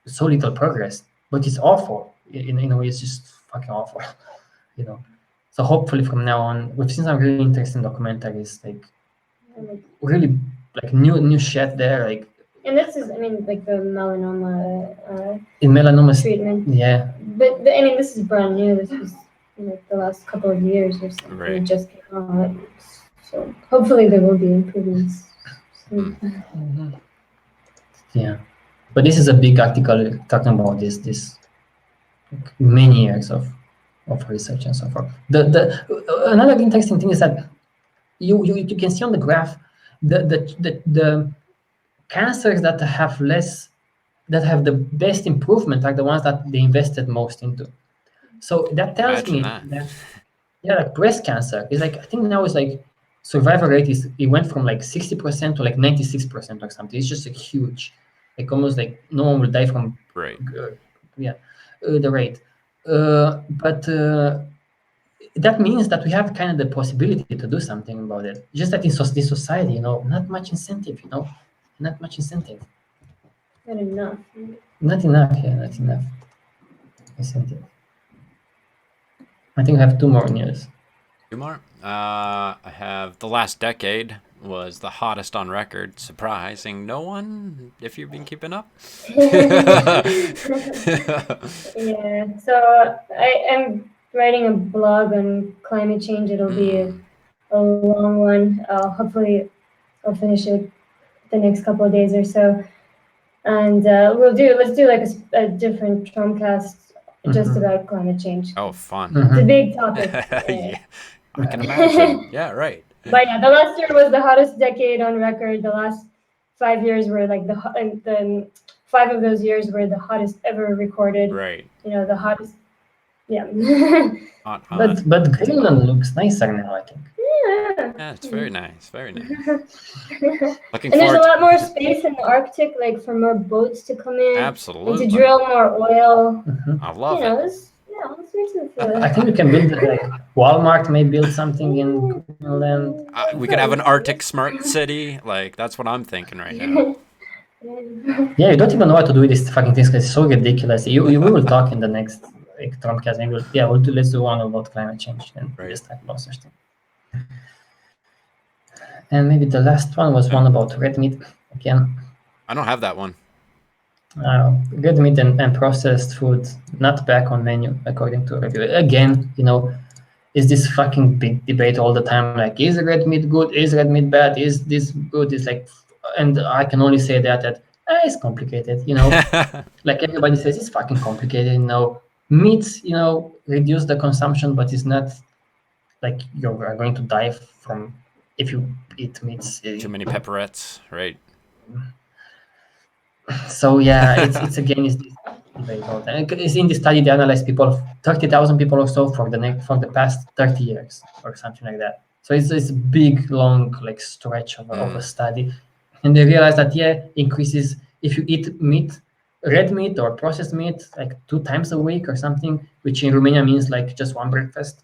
so little progress, but it's awful. In a way, it's just fucking awful, So hopefully from now on, we've seen some really interesting documentaries, like really like new shit there, like. And this is, I mean, like the melanoma in melanoma treatment. Yeah. But I mean, this is brand new. This was like the last couple of years or something. Right. It just came out. So hopefully there will be improvements soon. Yeah, but this is a big article talking about this many years of research and so forth. Another interesting thing is that you can see on the graph the cancers that have the best improvement are the ones that they invested most into. So that tells me that like breast cancer is like, I think now it's like survival rate it went from like 60% to like 96% or something. It's just like huge, like almost like no one will die from the rate. But that means that we have kind of the possibility to do something about it. Just that in this society, not much incentive, not much incentive. Not enough. Not enough, not enough incentive. I think I have 2 more news. 2 more? I have the last decade was the hottest on record, surprising no one, if you've been keeping up. Yeah. So I am writing a blog on climate change. It'll be a long one. Hopefully, I'll finish it the next couple of days or so. And let's do like a different TROM-Cast just about climate change. Oh, fun. It's a big topic. Yeah, I can imagine. Yeah, right. But yeah, the last year was the hottest decade on record. The last 5 years were like the 5 of those years were the hottest ever recorded. Right. The hottest. Yeah. Hot. But Greenland looks nicer now, I think. Yeah, it's very nice. Very nice. Looking And there's a forward lot more space in the Arctic, like for more boats to come in. Absolutely. And to drill more oil. I love it. All sorts of. I think we can build like Walmart may build something in Greenland. We could have an Arctic smart city. Like, that's what I'm thinking right now. Yeah, you don't even know what to do with these fucking things because it's so ridiculous. We will talk in the next TROM-Cast. Let's do one about climate change and just talk about such things. And maybe the last one was one about red meat again. I don't have that one. Red meat and processed food not back on menu according to a review. Again, is this fucking big debate all the time? Like, is red meat good? Is red meat bad? Is this good? It's like, and I can only say that it's complicated. Like everybody says, it's fucking complicated. Meats, reduce the consumption, but it's not like you're going to die from if you eat meats. Too many pepperettes, right? So yeah, it's again is this debate all the time. It's in the study they analyzed 30,000 people or so for the past 30 years or something like that. So it's a big long stretch of a study, and they realized that increases if you eat meat, red meat or processed meat 2 times a week or something, which in Romania means just one breakfast.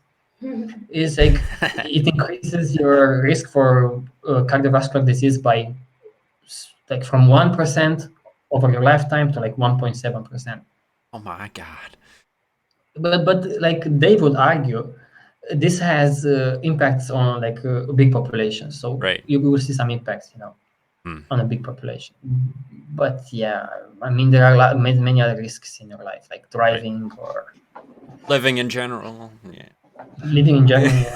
Is it increases your risk for cardiovascular disease by from 1% over your lifetime to 1.7%. Oh my God. But Dave would argue this has impacts on a big population. So you will see some impacts, on a big population. But yeah, I mean, there are many other risks in your life, like driving or living in general. Yeah. Living in Germany.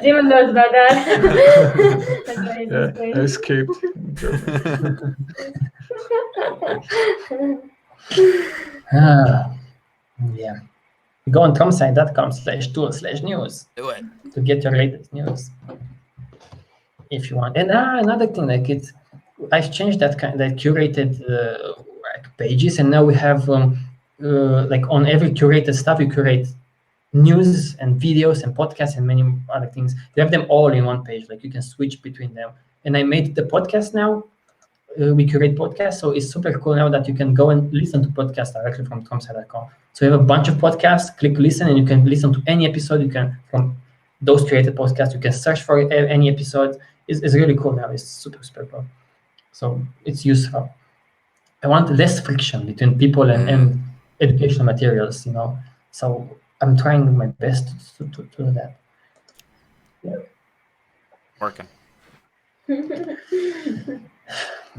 Demon knows about that. That's why I escaped. Yeah. Go on tromsite.com/tool/news Do it to get your latest news if you want. And another thing, I've changed that curated pages, and now we have on every curated stuff we curate news and videos and podcasts and many other things. We have them all in one page, you can switch between them. And I made the podcast now. We curate podcasts, so it's super cool now that you can go and listen to podcasts directly from tromsite.com. So you have a bunch of podcasts, click listen, and you can listen to any episode. You can, from those created podcasts, you can search for any episode. It's really cool now. It's super cool. So it's useful. I want less friction between people and educational materials, So I'm trying my best to do that. Yeah. Working.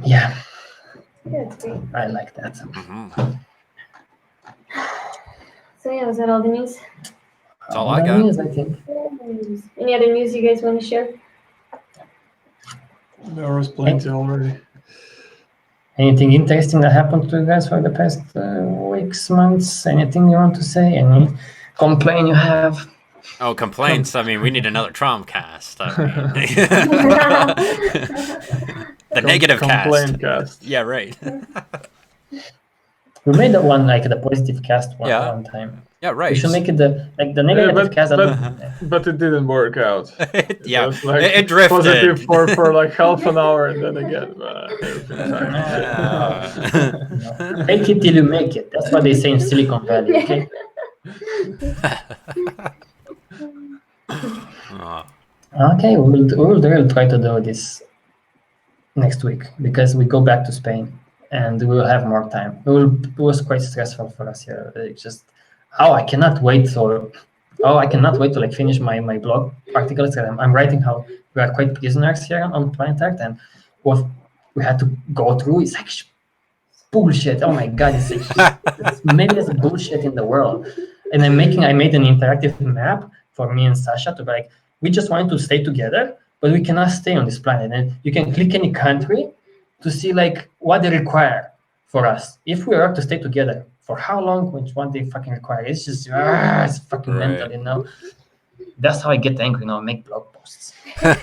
Yeah. That's great. I like that. So yeah, was that all the news? That's all I got. News, I think. Any other news you guys want to share? There was plenty already. Anything interesting that happened to you guys for the past weeks, months? Anything you want to say? Any complaint you have? Oh, complaints. I mean, we need another TROM-Cast. The negative cast. Yeah, right. We made that one the positive cast one time. Yeah, right. We should make it the negative cast. But it didn't work out. Yeah, was like it drifted. Positive for like half an hour, and then again, everything's fine. Fake it till you make it. That's what they say in Silicon Valley. Okay. Okay, we will really try to do this next week because we go back to Spain and we will have more time. It was quite stressful for us here. It's just I cannot wait to like finish my blog articles. I'm writing how we are quite prisoners here on Planet Earth, and what we had to go through is like bullshit. Oh my god, it's maybe there's bullshit in the world. And I made an interactive map for me and Sasha to be like, we just want to stay together, but we cannot stay on this planet. And you can click any country to see like what they require for us. If we are to stay together, for how long, what they fucking require. It's just it's fucking mental, you know. That's how I get angry now, make blog posts. Yeah,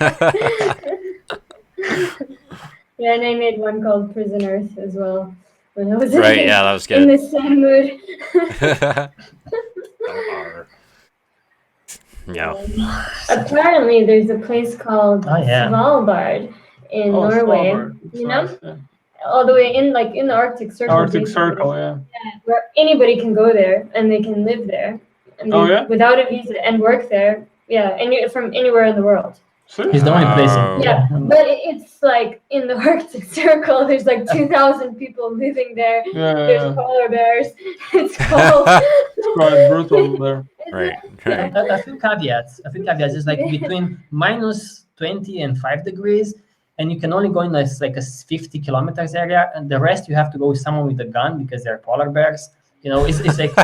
and I made one called Prison Earth as well. When I was that was good. In the same mood. Yeah. Apparently, there's a place called Svalbard in Norway. Svalbard. You know, Nice, yeah. all the way in the Arctic Circle. Arctic Circle, yeah. Where anybody can go there and they can live there. Without a visa and work there. Yeah, from anywhere in the world. He's the only place. Yeah, but it's like in the Arctic Circle. There's like 2,000 people living there. There's polar bears. It's cold. It's quite brutal there. Right. A few caveats. It's like between -20 and 5 degrees, and you can only go in like a 50 kilometers area, and the rest you have to go with someone with a gun because they're polar bears. You know, it's like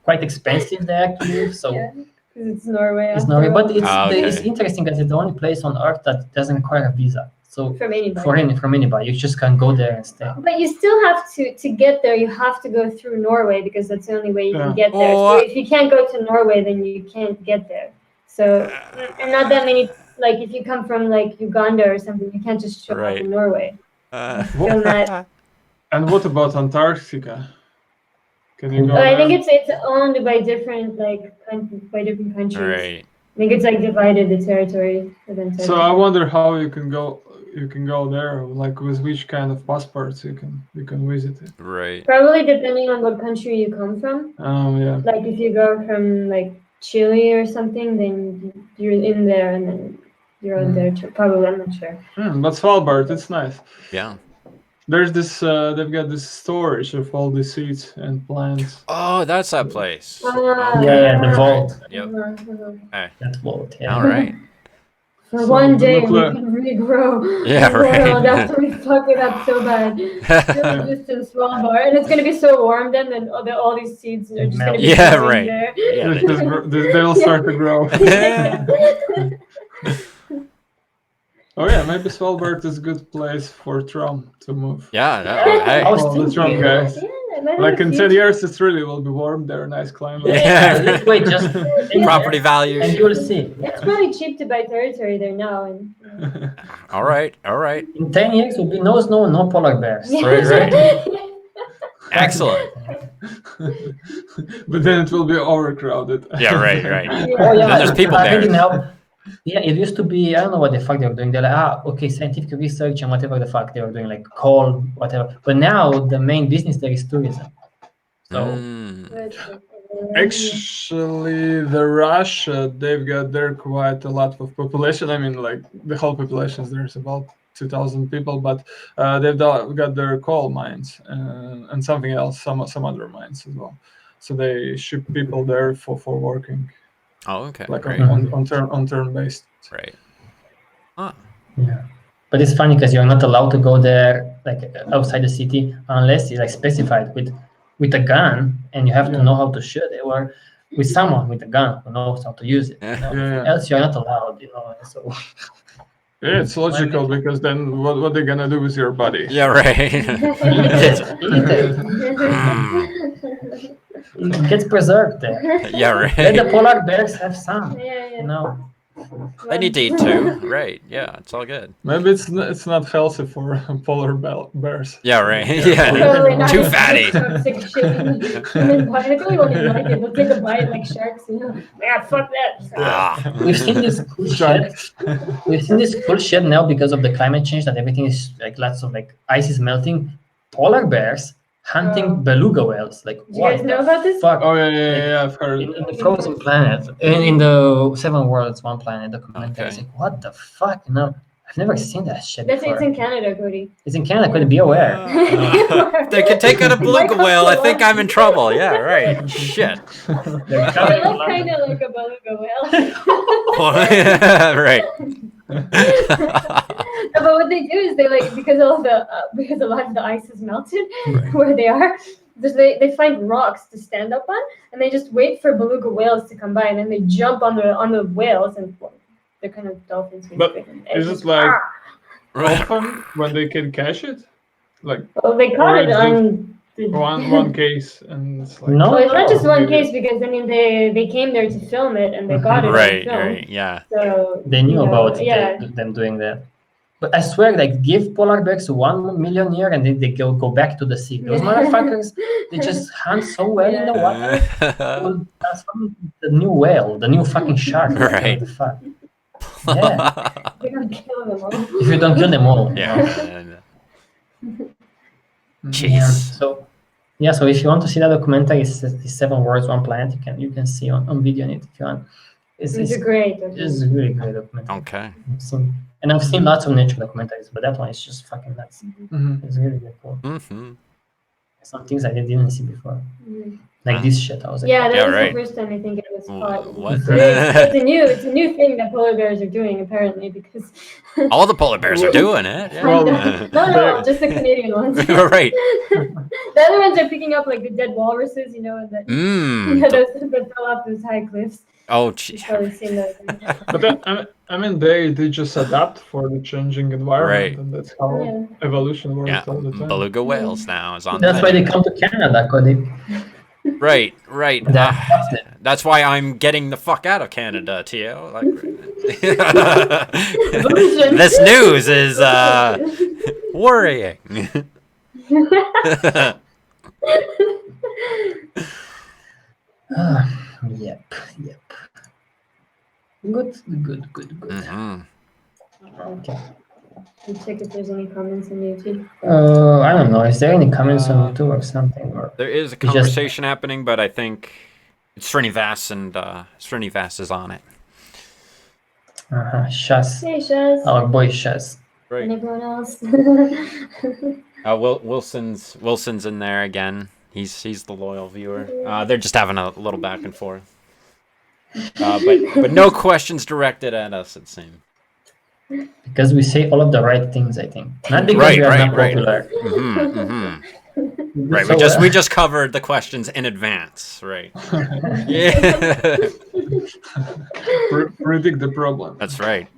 quite expensive there to live. So. Yeah. It's Norway. It's Norway, but it's interesting because it's the only place on Earth that doesn't require a visa. So from anybody, you just can go there and stay. But you still have to get there. You have to go through Norway because that's the only way you can get there. So if you can't go to Norway, then you can't get there. So and not that many. Like if you come from like Uganda or something, you can't just show up in Norway. And what about Antarctica? Can you go I think it's owned by different countries. Right. I think it's like divided the territory of Antarctica. So I wonder how you can go there, like with which kind of passports you can visit it. Right. Probably depending on what country you come from. Yeah. Like if you go from like Chile or something, then you're in there and then you're on there too. Probably, I'm not sure. But Svalbard, it's nice. Yeah. There's this, they've got this storage of all the seeds and plants. Oh, that's that place. The vault. Yep. That vault, yeah. All right. For one day, we can regrow the world after we fuck it up so bad. Just in Svalbard. And it's going to be so warm then, and all these seeds are just going to be right. there. Yeah, they'll start to grow. Oh yeah, maybe Svalbard is a good place for Trom to move. Yeah, the Trom guys. Like in 10 years, it really will be warm there, nice climate. Yeah, wait, just property values. And you'll see. It's probably cheap to buy territory there now. And, All right. In 10 years, will be no snow, no polar bears. Right. Excellent. But then it will be overcrowded. Yeah, right. Oh, yeah. There's people there. Now, it used to be, I don't know what the fuck they were doing. They're like, okay, scientific research and whatever the fuck they were doing, like coal, whatever. But now the main business there is tourism. So actually, the Russia, they've got there quite a lot of population. I mean, like the whole population, there's about 2,000 people, but they've got their coal mines and something else, some other mines as well. So they ship people there for working. Oh, okay. Like on turn based. Right. Yeah. But it's funny because you're not allowed to go there like outside the city unless it's like specified with a gun, and you have to know how to shoot it, or with someone with a gun who knows how to use it. You know? Else you're not allowed, you know. So it's logical because then what they're gonna do with your body? Yeah, right. It gets preserved there. Yeah, right. Let the polar bears have some. Yeah. You know. They need to eat too, right? Yeah, it's all good. Maybe it's not healthy for polar bears. Yeah, right. Probably Yeah, not. too fatty. Toxic shit in the human body. I probably won't even like it. They'll take a bite like sharks, you know. Yeah, fuck that. Ah. We've seen this cool Shark. shit. We've seen this cool shit now because of the climate change that everything is like lots of like ice is melting. Polar bears hunting Oh. beluga whales. Like you guys what know the about this? fuck? Oh yeah, I've heard. In the frozen planet, in the Seven Worlds, One Planet documentary. It's Okay. like what the fuck? No, I've never seen that shit That's before. it's in Canada, Cody. It's in Canada. Couldn't be aware. If they can take out a beluga whale, I think I'm in trouble. Yeah, right. Shit. They're They coming to look kind London. of like a beluga whale. Right. No, but what they do is they like because a lot of the ice is melted where they are. They find rocks to stand up on, and they just wait for beluga whales to come by, and then they jump on the whales, and well, they're kind of dolphins. But basically. is It's it like Right. often when they can catch it? Like well, they caught or it is on the, one case and it's like No. Well, it's not just one Video. case because I mean they came there to film it and they got it on Right, film. right, yeah. So They knew you know, about yeah. them doing that. But I swear, like, give polar bears 1 million year and then they go back to the sea. Those motherfuckers, they just hunt so well in the water. They will transform the new whale, the new fucking shark. Like, Right. what the fuck? Yeah. They don't kill them all. If you don't kill them all. Yeah. Yeah. Jeez. So if you want to see that documentary, it's 7 Worlds, One Planet. You can see on video on it if you want. It's great. It's a really great documentary. Okay. I've seen lots of nature documentaries, but that one is just fucking nuts. Mhm. It's really, really cool. Mm-hmm. Some things I didn't see before, Mhm. like this shit. I was like, Yeah, that Yeah, was right. the first time I think it was caught. What? It's a new thing that polar bears are doing apparently because All the polar bears are doing it. Yeah. Well, no, just the Canadian ones. Right. The other ones are picking up like the dead walruses, you know, and that those that fell off those high cliffs. Oh, gee. You've probably seen those. But I mean, they just adapt for the changing environment, Right. and that's how Yeah. evolution works Yeah, all the time. beluga whales now is on. that's why they come to Canada, Cody. Right, right. That's it. That's why I'm getting the fuck out of Canada, Tio. Like, this news is worrying. Yep. Good. Mhm. Okay. You check if there's any comments on YouTube. I don't know. Is there any comments on YouTube or something? Or There is a just- conversation happening, but I think it's Srinivas and Srinivas is on it. Shaz, Hey, Shaz. our boy Shaz. Right. And everyone else. Wilson's in there again. He's the loyal viewer. They're just having a little back and forth. But no questions directed at us, it seems. Because we say all of the right things, I think. Not because we are not popular. Right. So, We just covered the questions in advance. Right. Yeah. Predict the problem. That's right.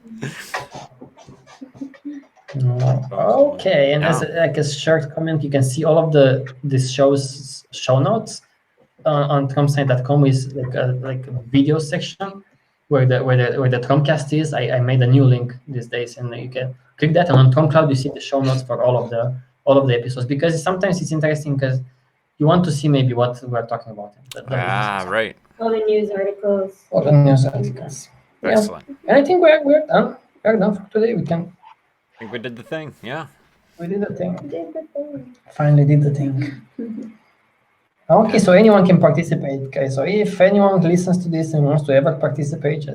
Okay, and as like a short comment, you can see all of this show notes on TROM-Site.com is like a video section where the TROM-Cast is. I made a new link these days, and you can click that, and on TROM-Cloud you see the show notes for all of the episodes, because sometimes it's interesting because you want to see maybe what we're talking about. Right. All the news articles. All the news articles. Excellent. And I think we're done. We're done for today. I think we did the thing. Yeah. We did the thing. Finally did the thing. Okay, so anyone can participate, guys. So if anyone listens to this and wants to ever participate,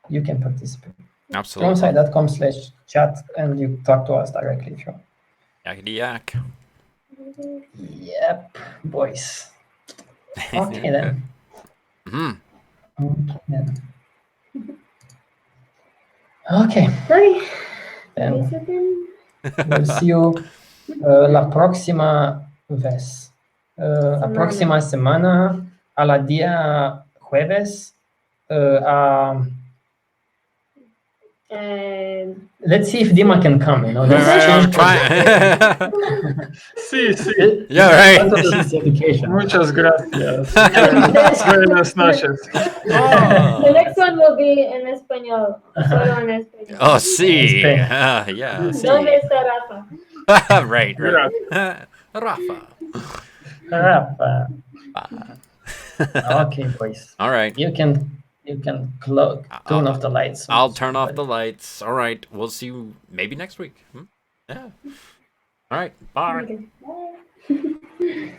you can participate. Absolutely. TROM-Site.com/chat, and you talk to us directly if you want. Yakety yak. Yep, boys. Okay then. Okay then. Okay. Sorry. Then we'll see you la próxima vez. La próxima semana a la día jueves And Let's see if Dima can come. You know, let's I'm change. trying. Sí, sí. Yeah, right. This education. Muchas gracias. the Buenas noches. Oh, next one will be en español. Solo en español. oh, sí. Spain. Yeah, ¿Dónde sí. está Rafa? Right, right. Rafa. Rafa. Okay, boys. All right. You can turn off the lights. I'll turn off the lights. All right. We'll see you maybe next week. Yeah. All right. Bye. Okay. Bye.